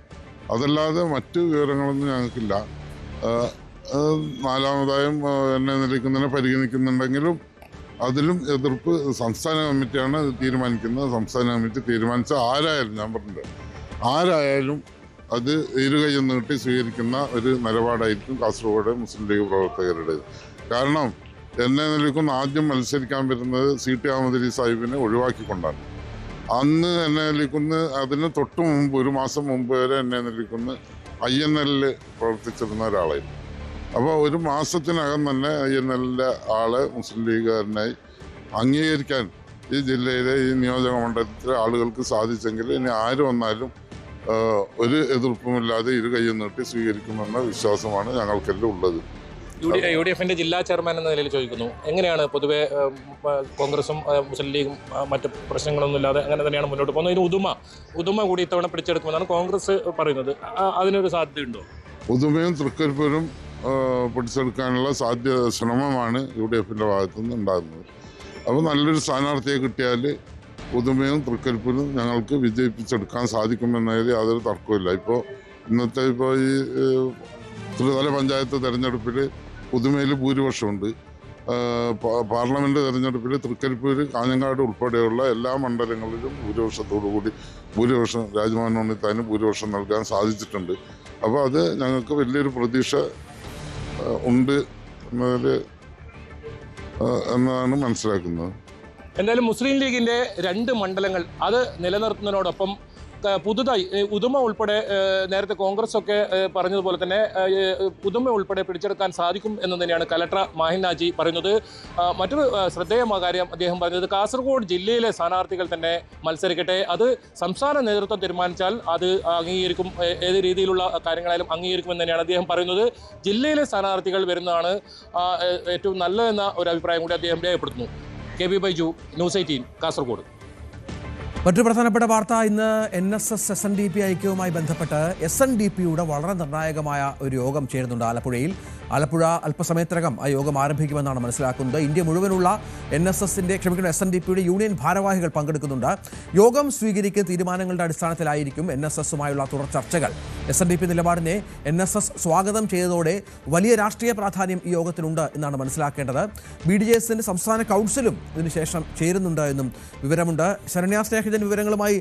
അതല്ലാതെ മറ്റ് വിവരങ്ങളൊന്നും ഞങ്ങൾക്കില്ല. 4മതായും എന്നെ നിലയ്ക്കുന്നതിനെ പരിഗണിക്കുന്നുണ്ടെങ്കിലും അതിലും എതിർപ്പ് സംസ്ഥാന കമ്മിറ്റിയാണ് തീരുമാനിക്കുന്നത്. സംസ്ഥാന കമ്മിറ്റി തീരുമാനിച്ച ആരായാലും അത് ഇരുകൈയും നീട്ടി സ്വീകരിക്കുന്ന ഒരു നിലപാടായിരിക്കും കാസർഗോഡ് മുസ്ലിം ലീഗ് പ്രവർത്തകരുടേത്. കാരണം എന്നെ നിലയ്ക്കുന്ന ആദ്യം മത്സരിക്കാൻ വരുന്നത് CT അഹമ്മദ് അലി സാഹിബിനെ ഒഴിവാക്കിക്കൊണ്ടാണ്. അന്ന് എന്നെ നിലയ്ക്കുന്ന അതിന് തൊട്ട് മുമ്പ് 1 മാസം മുമ്പ് വരെ എന്നെ നിലയ്ക്കുന്ന INL പ്രവർത്തിച്ചിരുന്ന ഒരാളായിരുന്നു. അപ്പോൾ 1 മാസത്തിനകം തന്നെ INLൻ്റെ ആളെ മുസ്ലിം ലീഗുകാരനായി അംഗീകരിക്കാൻ ഈ ജില്ലയിലെ ഈ നിയോജക മണ്ഡലത്തിലെ ആളുകൾക്ക് സാധിച്ചെങ്കിൽ ഇനി ആര് വന്നാലും ഒരു എതിർപ്പുമില്ലാതെ ഇരുകൈയും നീട്ടി സ്വീകരിക്കുമെന്ന വിശ്വാസമാണ് ഞങ്ങൾക്കെല്ലാം ഉള്ളത്. UDFന്റെ ജില്ലാ ചെയർമാൻ എന്ന നിലയിൽ ചോദിക്കുന്നു, എങ്ങനെയാണ് പൊതുവെ കോൺഗ്രസും മുസ്ലിം ലീഗും മറ്റ് പ്രശ്നങ്ങളൊന്നും ഇല്ലാതെ അങ്ങനെ തന്നെയാണ് മുന്നോട്ട് പോകുന്നത്? ഇതിന് ഉദുമ കൂടി ഇത്തവണ പിടിച്ചെടുക്കുമെന്നാണ് കോൺഗ്രസ് പറയുന്നത്. അതിനൊരു സാധ്യതയുണ്ടോ? ഉദുമയും തൃക്കരിപ്പൂരും പിടിച്ചെടുക്കാനുള്ള ശ്രമമാണ് UDFന്റെ ഭാഗത്തുനിന്ന് ഉണ്ടാകുന്നത്. അപ്പോൾ നല്ലൊരു സ്ഥാനാർത്ഥിയെ കിട്ടിയാൽ ഉദുമയും തൃക്കരിപ്പൂരും ഞങ്ങൾക്ക് വിജയിപ്പിച്ചെടുക്കാൻ സാധിക്കുമെന്നതിൽ യാതൊരു തർക്കമില്ല. ഇപ്പോൾ ഈ ത്രിതല പഞ്ചായത്ത് തെരഞ്ഞെടുപ്പിൽ പുതുമയിൽ ഭൂരിപക്ഷമുണ്ട്. പാർലമെന്റ് തെരഞ്ഞെടുപ്പിൽ തൃക്കരിപ്പൂർ, കാഞ്ഞങ്ങാട് ഉൾപ്പെടെയുള്ള എല്ലാ മണ്ഡലങ്ങളിലും ഭൂരിപക്ഷം രാജ്മോഹൻ ഉണ്ണിത്താന് ഭൂരിപക്ഷം നൽകാൻ സാധിച്ചിട്ടുണ്ട്. അപ്പോൾ അത് ഞങ്ങൾക്ക് വലിയൊരു പ്രതീക്ഷ ഉണ്ട് എന്നാണ് മനസ്സിലാക്കുന്നത്. എന്തായാലും മുസ്ലിം ലീഗിന്റെ 2 മണ്ഡലങ്ങൾ അത് നിലനിർത്തുന്നതിനോടൊപ്പം പുതുതായി ഉദുമ ഉൾപ്പെടെ നേരത്തെ കോൺഗ്രസ് ഒക്കെ പറഞ്ഞതുപോലെ തന്നെ ഉദുമ ഉൾപ്പെടെ പിടിച്ചെടുക്കാൻ സാധിക്കും എന്ന് തന്നെയാണ് കലക്ടർ മാഹിൻ നാജി പറയുന്നത്. മറ്റൊരു ശ്രദ്ധേയമായ കാര്യം അദ്ദേഹം പറഞ്ഞത് കാസർഗോഡ് ജില്ലയിലെ സ്ഥാനാർത്ഥികൾ തന്നെ മത്സരിക്കട്ടെ, അത് സംസ്ഥാന നേതൃത്വം തീരുമാനിച്ചാൽ അത് അംഗീകരിക്കും, ഏത് രീതിയിലുള്ള കാര്യങ്ങളായാലും അംഗീകരിക്കുമെന്ന് തന്നെയാണ് അദ്ദേഹം പറയുന്നത്. ജില്ലയിലെ സ്ഥാനാർത്ഥികൾ വരുന്നതാണ് ഏറ്റവും നല്ലതെന്ന ഒരു അഭിപ്രായം കൂടി അദ്ദേഹം രേഖപ്പെടുത്തുന്നു. KB Baiju, news 18 Kasaragod. മറ്റൊരു പ്രധാനപ്പെട്ട വാർത്ത, ഇന്ന് NSS SNDP ഐക്യവുമായി ബന്ധപ്പെട്ട് SNDPയുടെ വളരെ നിർണായകമായ ഒരു യോഗം ചേരുന്നുണ്ട് ആലപ്പുഴയിൽ. ആലപ്പുഴ അല്പസമയത്തിനകം ആ യോഗം ആരംഭിക്കുമെന്നാണ് മനസ്സിലാക്കുന്നത്. ഇന്ത്യ മുഴുവനുള്ള SNDPയുടെ യൂണിയൻ ഭാരവാഹികൾ പങ്കെടുക്കുന്നുണ്ട്. യോഗം സ്വീകരിക്കുന്ന തീരുമാനങ്ങളുടെ അടിസ്ഥാനത്തിലായിരിക്കും NSSുമായുള്ള തുടർ ചർച്ചകൾ. SNDP നിലപാടിനെ NSS സ്വാഗതം ചെയ്തതോടെ വലിയ രാഷ്ട്രീയ പ്രാധാന്യം ഈ യോഗത്തിനുണ്ട് എന്നാണ് മനസ്സിലാക്കേണ്ടത്. BDJSന്റെ സംസ്ഥാന കൗൺസിലും ഇതിനുശേഷം ചേരുന്നുണ്ട് എന്നും വിവരമുണ്ട്. ശരണ്യ സ്നേഹിതൻ വിവരങ്ങളുമായി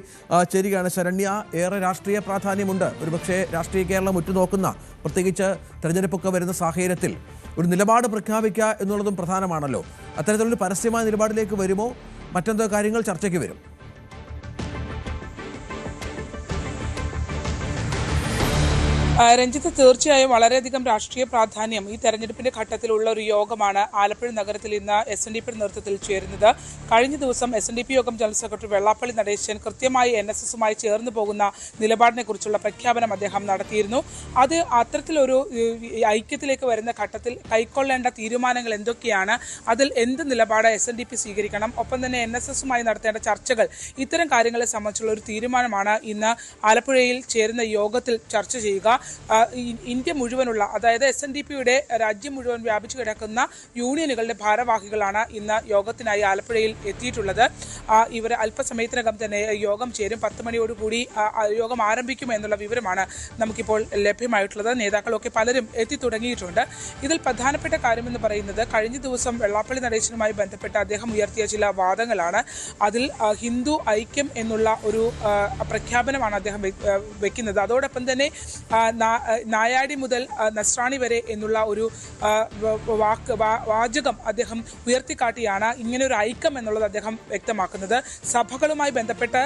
ചേരുകയാണ്. ശരണ്യ, ഏറെ രാഷ്ട്രീയ പ്രാധാന്യമുണ്ട്. ഒരുപക്ഷെ രാഷ്ട്രീയ കേരളം ഉറ്റുനോക്കുന്ന, പ്രത്യേകിച്ച് തെരഞ്ഞെടുപ്പൊക്കെ വരുന്ന സാഹചര്യത്തിൽ ഒരു നിലപാട് പ്രഖ്യാപിക്കുക എന്നുള്ളതും പ്രധാനമാണല്ലോ. അത്തരത്തിലൊരു പരസ്യമായ നിലപാടിലേക്ക് വരുമോ, മറ്റെന്തോ കാര്യങ്ങൾ ചർച്ചയ്ക്ക് വരും? രഞ്ജിത്ത്, തീർച്ചയായും വളരെയധികം രാഷ്ട്രീയ പ്രാധാന്യം ഈ തെരഞ്ഞെടുപ്പിന്റെ ഘട്ടത്തിലുള്ള ഒരു യോഗമാണ് ആലപ്പുഴ നഗരത്തിൽ ഇന്ന് SNDP നേതൃത്വത്തിൽ ചേരുന്നത്. കഴിഞ്ഞ ദിവസം SNDP യോഗം ജനറൽ സെക്രട്ടറി വെള്ളാപ്പള്ളി നടേശൻ കൃത്യമായി NSSുമായി ചേർന്ന് പോകുന്ന നിലപാടിനെ കുറിച്ചുള്ള പ്രഖ്യാപനം അദ്ദേഹം നടത്തിയിരുന്നു. അത് അത്തരത്തിലൊരു ഐക്യത്തിലേക്ക് വരുന്ന ഘട്ടത്തിൽ കൈക്കൊള്ളേണ്ട തീരുമാനങ്ങൾ എന്തൊക്കെയാണ്, അതിൽ എന്ത് നിലപാട് SNDP സ്വീകരിക്കണം, ഒപ്പം തന്നെ NSSുമായി നടത്തേണ്ട ചർച്ചകൾ, ഇത്തരം കാര്യങ്ങളെ സംബന്ധിച്ചുള്ള ഒരു തീരുമാനമാണ് ഇന്ന് ആലപ്പുഴയിൽ ചേരുന്ന യോഗത്തിൽ ചർച്ച ചെയ്യുക. ഇന്ത്യ മുഴുവനുള്ള, അതായത് SNDPയുടെ രാജ്യം മുഴുവൻ വ്യാപിച്ചു കിടക്കുന്ന യൂണിയനുകളുടെ ഭാരവാഹികളാണ് ഇന്ന് യോഗത്തിനായി ആലപ്പുഴയിൽ എത്തിയിട്ടുള്ളത്. ഇവർ അല്പസമയത്തിനകം തന്നെ യോഗം ചേരും. 10 മണിയോടുകൂടി യോഗം ആരംഭിക്കും എന്നുള്ള വിവരമാണ് നമുക്കിപ്പോൾ ലഭ്യമായിട്ടുള്ളത്. നേതാക്കളൊക്കെ പലരും എത്തി തുടങ്ങിയിട്ടുണ്ട്. ഇതിൽ പ്രധാനപ്പെട്ട കാര്യമെന്ന് പറയുന്നത്, കഴിഞ്ഞ ദിവസം വെള്ളാപ്പള്ളി നടേശനുമായി ബന്ധപ്പെട്ട് അദ്ദേഹം ഉയർത്തിയ ചില വാദങ്ങളാണ്. അതിൽ ഹിന്ദു ഐക്യം എന്നുള്ള ഒരു പ്രഖ്യാപനമാണ് അദ്ദേഹം വെക്കുന്നത്. അതോടൊപ്പം തന്നെ നായാടി മുതൽ നസ്രാണി വരെ എന്നുള്ള ഒരു വാചകം അദ്ദേഹം ഉയർത്തിക്കാട്ടിയാണ് ഇങ്ങനൊരു ഐക്യം എന്നുള്ളത് അദ്ദേഹം വ്യക്തമാക്കുന്നത്. സഭകളുമായി ബന്ധപ്പെട്ട്,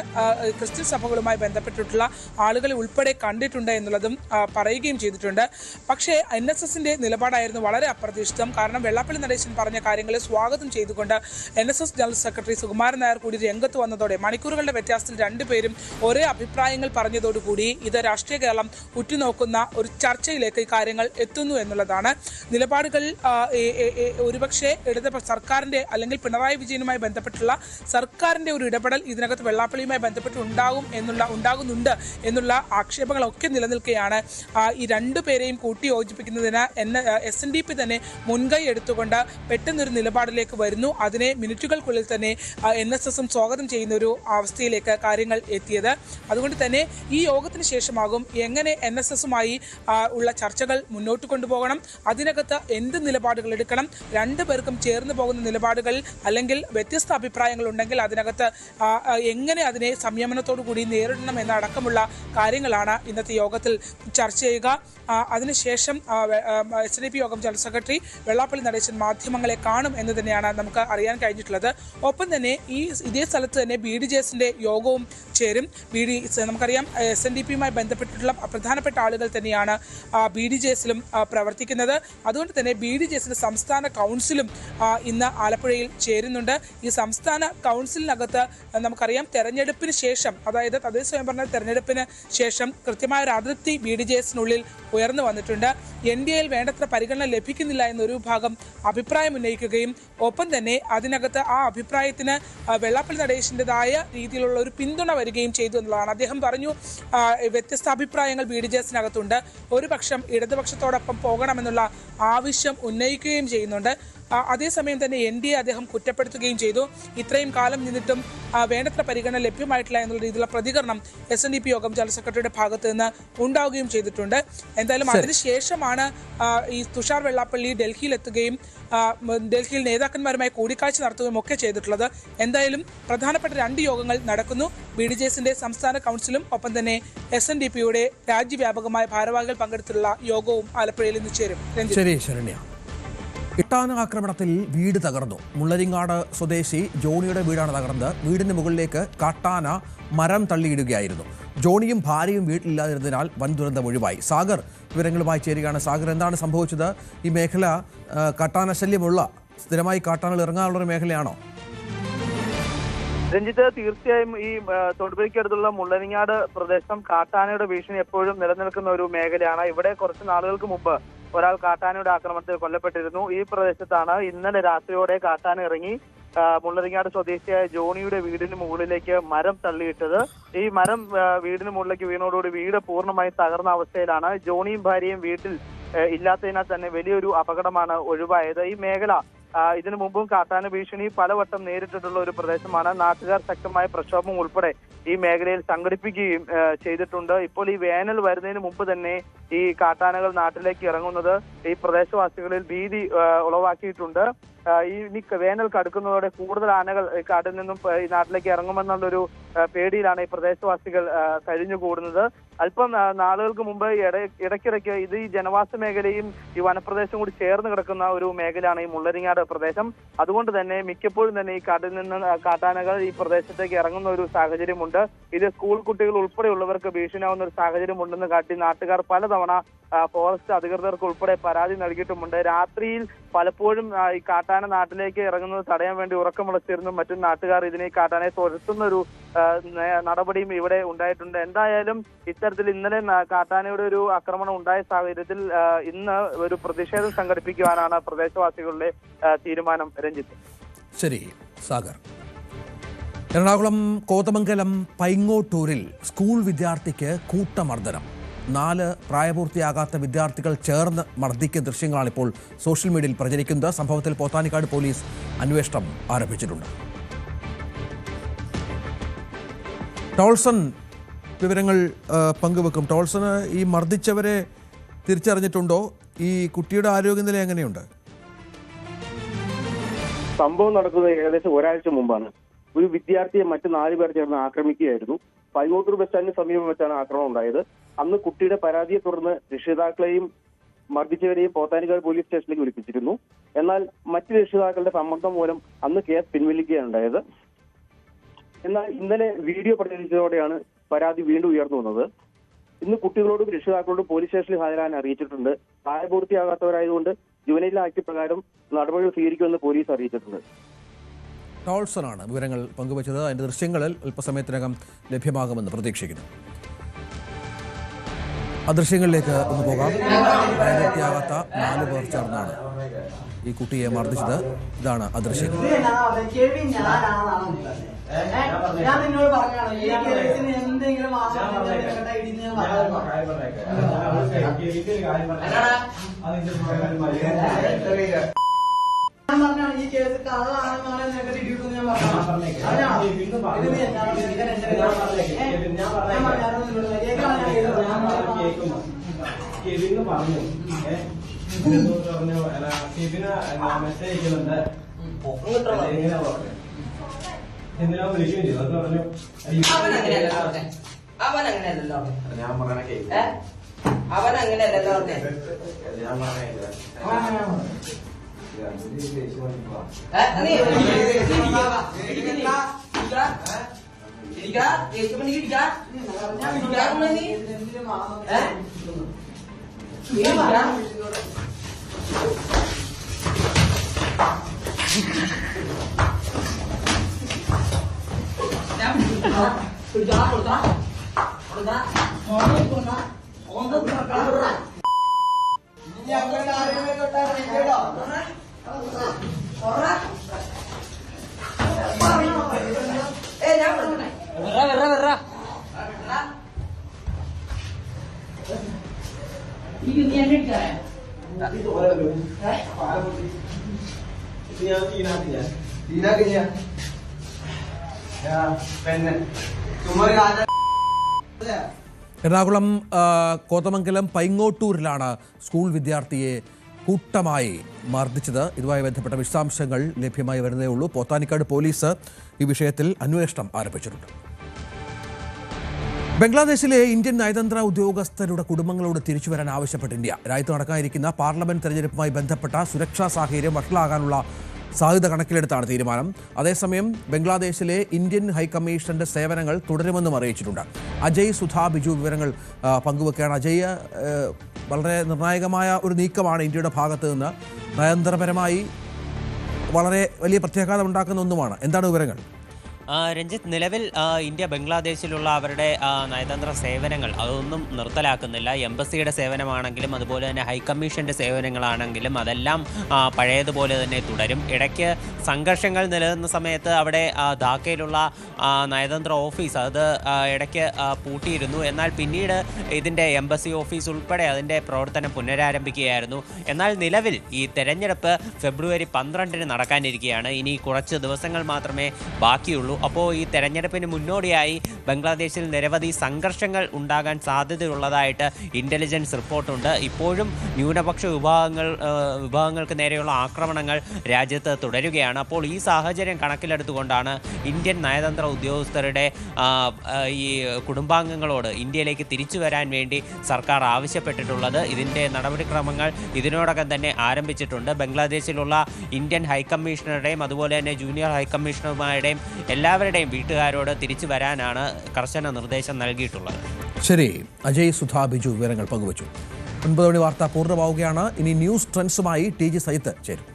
ക്രിസ്ത്യൻ സഭകളുമായി ബന്ധപ്പെട്ടിട്ടുള്ള ആളുകളെ ഉൾപ്പെടെ കണ്ടിട്ടുണ്ട് എന്നുള്ളതും പറയുകയും ചെയ്തിട്ടുണ്ട്. പക്ഷേ NSSന്റെ നിലപാടായിരുന്നു വളരെ അപ്രതീക്ഷിതം. കാരണം വെള്ളാപ്പള്ളി നടേശൻ പറഞ്ഞ കാര്യങ്ങളെ സ്വാഗതം ചെയ്തുകൊണ്ട് NSS general secretary Sukumaran Nair കൂടി രംഗത്ത് വന്നതോടെ, മണിക്കൂറുകളുടെ വ്യത്യാസത്തിൽ 2 പേരും ഒരേ അഭിപ്രായങ്ങൾ പറഞ്ഞതോടുകൂടി ഇത് രാഷ്ട്രീയ കേരളം ഉറ്റുനോക്കുന്ന ഒരു ചർച്ചയിലേക്ക് ഈ കാര്യങ്ങൾ എത്തുന്നു എന്നുള്ളതാണ്. നിലപാടുകൾ ഒരുപക്ഷെ സർക്കാരിന്റെ അല്ലെങ്കിൽ പിണറായി വിജയനുമായി ബന്ധപ്പെട്ടുള്ള സർക്കാരിന്റെ ഒരു ഇടപെടൽ ഇതിനകത്ത് വെള്ളാപ്പള്ളിയുമായി ബന്ധപ്പെട്ട് ഉണ്ടാകുന്നുണ്ട് എന്നുള്ള ആക്ഷേപങ്ങളൊക്കെ നിലനിൽക്കുകയാണ്. ഈ 2 പേരെയും കൂട്ടിയോജിപ്പിക്കുന്നതിന് SNDP തന്നെ മുൻകൈ എടുത്തുകൊണ്ട് പെട്ടെന്നൊരു നിലപാടിലേക്ക് വരുന്നു. അതിനെ മിനിറ്റുകൾക്കുള്ളിൽ തന്നെ NSSും സ്വാഗതം ചെയ്യുന്ന ഒരു അവസ്ഥയിലേക്ക് കാര്യങ്ങൾ എത്തിയത്. അതുകൊണ്ട് തന്നെ ഈ യോഗത്തിന് ശേഷമാകും എങ്ങനെ NSSുമായി ഉള്ള ചർച്ചകൾ മുന്നോട്ട് കൊണ്ടുപോകണം, അതിനകത്ത് എന്ത് നിലപാടുകൾ എടുക്കണം, 2 പേർക്കും ചേർന്ന് പോകുന്ന നിലപാടുകൾ അല്ലെങ്കിൽ വ്യത്യസ്ത അഭിപ്രായങ്ങൾ ഉണ്ടെങ്കിൽ അതിനകത്ത് എങ്ങനെ അതിനെ സംയമനത്തോടു കൂടി നേരിടണം എന്നടക്കമുള്ള കാര്യങ്ങളാണ് ഇന്നത്തെ യോഗത്തിൽ ചർച്ച ചെയ്യുക. അതിനുശേഷം SNDP യോഗം ജനറൽ സെക്രട്ടറി വെള്ളാപ്പള്ളി നടേശൻ മാധ്യമങ്ങളെ കാണും എന്ന് തന്നെയാണ് നമുക്ക് അറിയാൻ കഴിഞ്ഞിട്ടുള്ളത്. ഒപ്പം തന്നെ ഇതേ സ്ഥലത്ത് തന്നെ BDJSന്റെ യോഗവും ചേരും. നമുക്കറിയാം SNDPയുമായി ബന്ധപ്പെട്ടിട്ടുള്ള പ്രധാനപ്പെട്ട ആളുകൾ തന്നെയാണ് BDJSലും പ്രവർത്തിക്കുന്നത്. അതുകൊണ്ട് തന്നെ BDJSന്റെ സംസ്ഥാന കൗൺസിലും ഇന്ന് ആലപ്പുഴയിൽ ചേരുന്നുണ്ട്. ഈ സംസ്ഥാന കൗൺസിലിനകത്ത് നമുക്കറിയാം തെരഞ്ഞെടുപ്പിന് ശേഷം, അതായത് തദ്ദേശ സ്വയംഭരണ തെരഞ്ഞെടുപ്പിന് ശേഷം കൃത്യമായ ഒരു അതിർത്തി BDJSനുള്ളിൽ ഉയർന്നു വന്നിട്ടുണ്ട്. NDAയിൽ വേണ്ടത്ര പരിഗണന ലഭിക്കുന്നില്ല എന്നൊരു വിഭാഗം അഭിപ്രായം ഉന്നയിക്കുകയും ഒപ്പം തന്നെ അതിനകത്ത് ആ അഭിപ്രായത്തിന് വെള്ളാപ്പള്ളി നടേശൻ്റെതായ രീതിയിലുള്ള ഒരു പിന്തുണ വരികയും ചെയ്തു എന്നുള്ളതാണ്. അദ്ദേഹം പറഞ്ഞു, വ്യത്യസ്ത അഭിപ്രായങ്ങൾ BDJSനകത്തുണ്ട്, ഒരു പക്ഷം ഇടതുപക്ഷത്തോടൊപ്പം പോകണമെന്നുള്ള ആവശ്യം ഉന്നയിക്കുകയും ചെയ്യുന്നുണ്ട്. അതേസമയം തന്നെ NDA അദ്ദേഹം കുറ്റപ്പെടുത്തുകയും ചെയ്തു. ഇത്രയും കാലം നിന്നിട്ടും വേണ്ടത്ര പരിഗണന ലഭ്യമായിട്ടില്ല എന്നുള്ള രീതിയിലുള്ള പ്രതികരണം SNDP യോഗം ജനറൽ സെക്രട്ടറിയുടെ ഭാഗത്ത് നിന്ന് ഉണ്ടാവുകയും ചെയ്തിട്ടുണ്ട്. എന്തായാലും അതിനുശേഷമാണ് ഈ തുഷാർ വെള്ളാപ്പള്ളി ഡൽഹിയിലെത്തുകയും ഡൽഹിയിൽ നേതാക്കന്മാരുമായി കൂടിക്കാഴ്ച നടത്തുകയും ഒക്കെ ചെയ്തിട്ടുള്ളത്. എന്തായാലും പ്രധാനപ്പെട്ട 2 യോഗങ്ങൾ നടക്കുന്നു. BDJSന്റെ സംസ്ഥാന കൗൺസിലും ഒപ്പം തന്നെ SNDPയുടെ രാജ്യവ്യാപകമായ ഭാരവാഹികൾ പങ്കെടുത്തുള്ള യോഗവും ആലപ്പുഴയിൽ ഇന്ന് ചേരും. ശരി ശരണ്യ. ഇട്ടാന ആക്രമണത്തിൽ വീട് തകർന്നു. മുള്ളരിങ്ങാട് സ്വദേശി ജോണിയുടെ വീടാണ് തകർന്നത്. വീടിന് മുകളിലേക്ക് കാട്ടാന മരം തള്ളിയിടുകയായിരുന്നു. ജോണിയും ഭാര്യയും വീട്ടിലില്ലാതിരുന്നതിനാൽ വൻ ദുരന്തം ഒഴിവായി. സാഗർ വിവരങ്ങളുമായി ചേരുകയാണ്. സാഗർ, എന്താണ് സംഭവിച്ചത്? ഈ മേഖല കാട്ടാന ശല്യമുള്ള, സ്ഥിരമായി കാട്ടാനകൾ ഇറങ്ങാനുള്ളൊരു മേഖലയാണോ? രഞ്ജിത്ത്, തീർച്ചയായും ഈ തൊടുപുഴയ്ക്കടുത്തുള്ള മുള്ളരിങ്ങാട് പ്രദേശം കാട്ടാനയുടെ ഭീഷണി എപ്പോഴും നിലനിൽക്കുന്ന ഒരു മേഖലയാണ്. ഇവിടെ കുറച്ച് നാളുകൾക്ക് മുമ്പ് ഒരാൾ കാട്ടാനയുടെ ആക്രമണത്തിൽ കൊല്ലപ്പെട്ടിരുന്നു. ഈ പ്രദേശത്താണ് ഇന്നലെ രാത്രിയോടെ കാട്ടാന ഇറങ്ങി മുള്ളരിങ്ങാട് സ്വദേശിയായ ജോണിയുടെ വീടിന് മുകളിലേക്ക് മരം തള്ളിയിട്ടത്. ഈ മരം വീടിന് മുകളിലേക്ക് വീണോടുകൂടി വീട് പൂർണ്ണമായി തകർന്ന അവസ്ഥയിലാണ്. ജോണിയും ഭാര്യയും വീട്ടിൽ ഇല്ലാത്തതിനാൽ തന്നെ വലിയൊരു അപകടമാണ് ഒഴിവായത്. ഈ മേഖല ഇതിനു മുമ്പും കാട്ടാന ഭീഷണി പലവട്ടം നേരിട്ടിട്ടുള്ള ഒരു പ്രദേശമാണ്. നാട്ടുകാർ ശക്തമായ പ്രക്ഷോഭം ഉൾപ്പെടെ ഈ മേഖലയിൽ സംഘടിപ്പിക്കുകയും ചെയ്തിട്ടുണ്ട്. ഇപ്പോൾ ഈ വേനൽ വരുന്നതിന് മുമ്പ് തന്നെ ഈ കാട്ടാനകൾ നാട്ടിലേക്ക് ഇറങ്ങുന്നത് ഈ പ്രദേശവാസികളിൽ ഭീതി ഉളവാക്കിയിട്ടുണ്ട്. ഈ വേനൽ കടുക്കുന്നതോടെ കൂടുതൽ ആനകൾ കാട്ടിൽ നിന്നും ഈ നാട്ടിലേക്ക് ഇറങ്ങുമെന്നുള്ളൊരു പേടിയിലാണ് ഈ പ്രദേശവാസികൾ കഴിഞ്ഞുകൂടുന്നത്. അല്പം നാളുകൾക്ക് മുമ്പ് ഇടയ്ക്കിടയ്ക്ക് ഇത് ഈ ജനവാസ മേഖലയും ഈ വനപ്രദേശം കൂടി ചേർന്ന് കിടക്കുന്ന ഒരു മേഖലയാണ് ഈ മുള്ളരിങ്ങാട് പ്രദേശം. അതുകൊണ്ട് തന്നെ മിക്കപ്പോഴും തന്നെ ഈ കാട്ടിൽ നിന്ന് കാട്ടാനകൾ ഈ പ്രദേശത്തേക്ക് ഇറങ്ങുന്ന ഒരു സാഹചര്യമുണ്ട്. ഇത് സ്കൂൾ കുട്ടികൾ ഉൾപ്പെടെയുള്ളവർക്ക് ഭീഷണിയാവുന്ന ഒരു സാഹചര്യമുണ്ടെന്ന് കാട്ടി നാട്ടുകാർ പലതവണ ഫോറസ്റ്റ് അധികൃതർക്ക് ഉൾപ്പെടെ പരാതി നൽകിയിട്ടുമുണ്ട്. രാത്രിയിൽ പലപ്പോഴും ഈ കാട്ടാന നാട്ടിലേക്ക് ഇറങ്ങുന്നത് തടയാൻ വേണ്ടി ഉറക്കമുളച്ചിരുന്നു മറ്റും നാട്ടുകാർ ഇതിനെ കാട്ടാനെ തുരത്തുന്ന ഒരു നടപടിയും ഇവിടെ ഉണ്ടായിട്ടുണ്ട്. എന്തായാലും ഇത്തരത്തിൽ ഇന്നലെ കാട്ടാനയുടെ ഒരു ആക്രമണം ഉണ്ടായ സാഹചര്യത്തിൽ ഇന്ന് ഒരു പ്രതിഷേധം സംഘടിപ്പിക്കുവാനാണ് പ്രദേശവാസികളുടെ തീരുമാനം. രഞ്ജിത്ത്. ശരി സാഗർ. എറണാകുളം കോതമംഗലം പൈങ്ങോട്ടൂരിൽ സ്കൂൾ വിദ്യാർത്ഥിക്ക് കൂട്ടമർദ്ദനം. 4 പ്രായപൂർത്തിയാകാത്ത വിദ്യാർത്ഥികൾ ചേർന്ന് മർദ്ദിക്കുന്ന ദൃശ്യങ്ങളാണ് ഇപ്പോൾ സോഷ്യൽ മീഡിയയിൽ പ്രചരിക്കുന്നത്. സംഭവത്തിൽ പോത്താനിക്കാട് പോലീസ് അന്വേഷണം ആരംഭിച്ചിട്ടുണ്ട്. ടോൾസൺ വിവരങ്ങൾ പങ്കുവെക്കും. ടോൾസണ്, ഈ മർദ്ദിച്ചവരെ തിരിച്ചറിഞ്ഞിട്ടുണ്ടോ? ഈ കുട്ടിയുടെ ആരോഗ്യനില എങ്ങനെയുണ്ട്? സംഭവം നടക്കുന്നത് ഏകദേശം ഒരാഴ്ച മുമ്പാണ്. ഒരു വിദ്യാർത്ഥിയെ മറ്റ് 4 പേർ ചേർന്ന് ആക്രമിക്കുകയായിരുന്നു. പൈങ്ങോട്ടൂർ ബസ് സ്റ്റാൻഡിന് സമീപം വെച്ചാണ് ആക്രമണം ഉണ്ടായത്. അന്ന് കുട്ടിയുടെ പരാതിയെ തുടർന്ന് രക്ഷിതാക്കളെയും മർദ്ദിച്ചവരെയും പോത്താനിക്കാട് പോലീസ് സ്റ്റേഷനിലേക്ക് വിളിപ്പിച്ചിരുന്നു. എന്നാൽ മറ്റ് രക്ഷിതാക്കളുടെ സമ്മർദ്ദം മൂലം അന്ന് കേസ് പിൻവലിക്കുകയാണ് ഉണ്ടായത്. എന്നാൽ ഇന്നലെ വീഡിയോ പ്രചരിച്ചതോടെയാണ് പരാതി വീണ്ടും ഉയർന്നു വന്നത്. ഇന്ന് കുട്ടികളോടും രക്ഷിതാക്കളോടും പോലീസ് സ്റ്റേഷനിൽ ഹാജരാൻ അറിയിച്ചിട്ടുണ്ട്. പ്രായപൂർത്തിയാകാത്തവരായതുകൊണ്ട് ജുവനൈൽ ആക്ട് പ്രകാരം നടപടികൾ സ്വീകരിക്കുമെന്ന് പോലീസ് അറിയിച്ചിട്ടുണ്ട്. ടോൾസണാണ് വിവരങ്ങൾ പങ്കുവച്ചത്. അതിന്റെ ദൃശ്യങ്ങളിൽ അല്പസമയത്തിനകം ലഭ്യമാകുമെന്ന് പ്രതീക്ഷിക്കുന്നു. ആ ദൃശ്യങ്ങളിലേക്ക് ഒന്ന് പോകാം. പ്രായപൂർത്തിയാകാത്ത 4 പേർ ചേർന്നാണ് ഈ കുട്ടിയെ മർദ്ദിച്ചത്. ഇതാണ് ആ ദൃശ്യങ്ങൾ. ഞാൻ നിന്നോട് പറഞ്ഞാണ് ഈ കേസിന് എന്തെങ്കിലും ഞാൻ പറഞ്ഞാണ് ഈ കേസ് കള്ളാണെന്ന് പറഞ്ഞാൽ നിനക്ക് തിരിക്കുന്നു. ഞാൻ അവനങ്ങനെയല്ലല്ലോ പിന്നെ ചുമ്മാ ഒരു കാര്യം എറണാകുളം കോതമംഗലം പൈങ്ങോട്ടൂരിലാണ് സ്കൂൾ വിദ്യാർത്ഥിയെ കൂട്ടമായി മർദ്ദിച്ചത്. ഇതുമായി ബന്ധപ്പെട്ട വിശദാംശങ്ങൾ ലഭ്യമായി വരുന്നേ ഉള്ളൂ. പോത്താനിക്കാട് പോലീസ് ഈ വിഷയത്തിൽ അന്വേഷണം ആരംഭിച്ചിട്ടുണ്ട്. ബംഗ്ലാദേശിലെ ഇന്ത്യൻ നയതന്ത്ര ഉദ്യോഗസ്ഥരുടെ കുടുംബങ്ങളോട് തിരിച്ചുവരാൻ ആവശ്യപ്പെട്ട് ഇന്ത്യ. രാജ്യത്ത് നടക്കാനിരിക്കുന്ന പാർലമെന്റ് തെരഞ്ഞെടുപ്പുമായി ബന്ധപ്പെട്ട സുരക്ഷാ സാഹചര്യം വഷളാകാനുള്ള സാധ്യത കണക്കിലെടുത്താണ് തീരുമാനം. അതേസമയം ബംഗ്ലാദേശിലെ ഇന്ത്യൻ ഹൈക്കമ്മീഷന്റെ സേവനങ്ങൾ തുടരുമെന്നും അറിയിച്ചിട്ടുണ്ട്. അജയ് സുധാ ബിജു വിവരങ്ങൾ പങ്കുവെക്കുകയാണ്. അജയ്, വളരെ നിർണായകമായ ഒരു നീക്കമാണ് ഇന്ത്യയുടെ ഭാഗത്ത് നിന്ന്. നയതന്ത്രപരമായി വളരെ വലിയ പ്രത്യാഘാതം ഉണ്ടാക്കുന്ന ഒന്നുമാണ്. എന്താണ് വിവരങ്ങൾ? രഞ്ജിത്ത്, നിലവിൽ ഇന്ത്യ ബംഗ്ലാദേശിലുള്ള അവരുടെ നയതന്ത്ര സേവനങ്ങൾ അതൊന്നും നിർത്തലാക്കുന്നില്ല. എംബസിയുടെ സേവനമാണെങ്കിലും അതുപോലെ തന്നെ ഹൈക്കമ്മീഷൻ്റെ സേവനങ്ങളാണെങ്കിലും അതെല്ലാം പഴയതുപോലെ തന്നെ തുടരും. ഇടയ്ക്ക് സംഘർഷങ്ങൾ നിലനിന്ന സമയത്ത് അവിടെ ധാക്കയിലുള്ള നയതന്ത്ര ഓഫീസ് അത് ഇടയ്ക്ക് പൂട്ടിയിരുന്നു. എന്നാൽ പിന്നീട് ഇതിൻ്റെ എംബസി ഓഫീസ് ഉൾപ്പെടെ അതിൻ്റെ പ്രവർത്തനം പുനരാരംഭിക്കുകയായിരുന്നു. എന്നാൽ നിലവിൽ ഈ തെരഞ്ഞെടുപ്പ് ഫെബ്രുവരി 12 നടക്കാനിരിക്കുകയാണ്. ഇനി കുറച്ച് ദിവസങ്ങൾ മാത്രമേ ബാക്കിയുള്ളൂ. അപ്പോൾ ഈ തെരഞ്ഞെടുപ്പിന് മുന്നോടിയായി ബംഗ്ലാദേശിൽ നിരവധി സംഘർഷങ്ങൾ ഉണ്ടാകാൻ സാധ്യതയുള്ളതായിട്ട് ഇൻ്റലിജൻസ് റിപ്പോർട്ടുണ്ട്. ഇപ്പോഴും ന്യൂനപക്ഷ വിഭാഗങ്ങൾക്ക് നേരെയുള്ള ആക്രമണങ്ങൾ രാജ്യത്ത് തുടരുകയാണ്. അപ്പോൾ ഈ സാഹചര്യം കണക്കിലെടുത്തുകൊണ്ടാണ് ഇന്ത്യൻ നയതന്ത്ര ഉദ്യോഗസ്ഥരുടെ ഈ കുടുംബാംഗങ്ങളോട് ഇന്ത്യയിലേക്ക് തിരിച്ചു വരാൻ വേണ്ടി സർക്കാർ ആവശ്യപ്പെട്ടിട്ടുള്ളത്. ഇതിൻ്റെ നടപടിക്രമങ്ങൾ ഇതിനോടകം തന്നെ ആരംഭിച്ചിട്ടുണ്ട്. ബംഗ്ലാദേശിലുള്ള ഇന്ത്യൻ ഹൈക്കമ്മീഷണറുടെയും അതുപോലെ തന്നെ ജൂനിയർ ഹൈക്കമ്മീഷണർമാരുടെയും എല്ലാവരുടെയും വീട്ടുകാരോട് തിരിച്ചു വരാനാണ് കർശന നിർദ്ദേശം നൽകിയിട്ടുള്ളത്. ശരി, അജയ് സുധാ ബിജു വിവരങ്ങൾ പങ്കുവച്ചു. 9 മണി വാർത്ത പൂർണ്ണമാവുകയാണ്. ഇനി ന്യൂസ് ട്രെൻഡ്സുമായി TG സൈത്ത് ചേരും.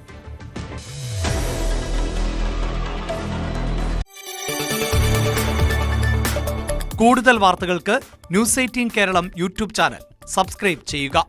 കൂടുതൽ വാർത്തകൾക്ക് News 18 Keralam YouTube channel subscribe ചെയ്യുക.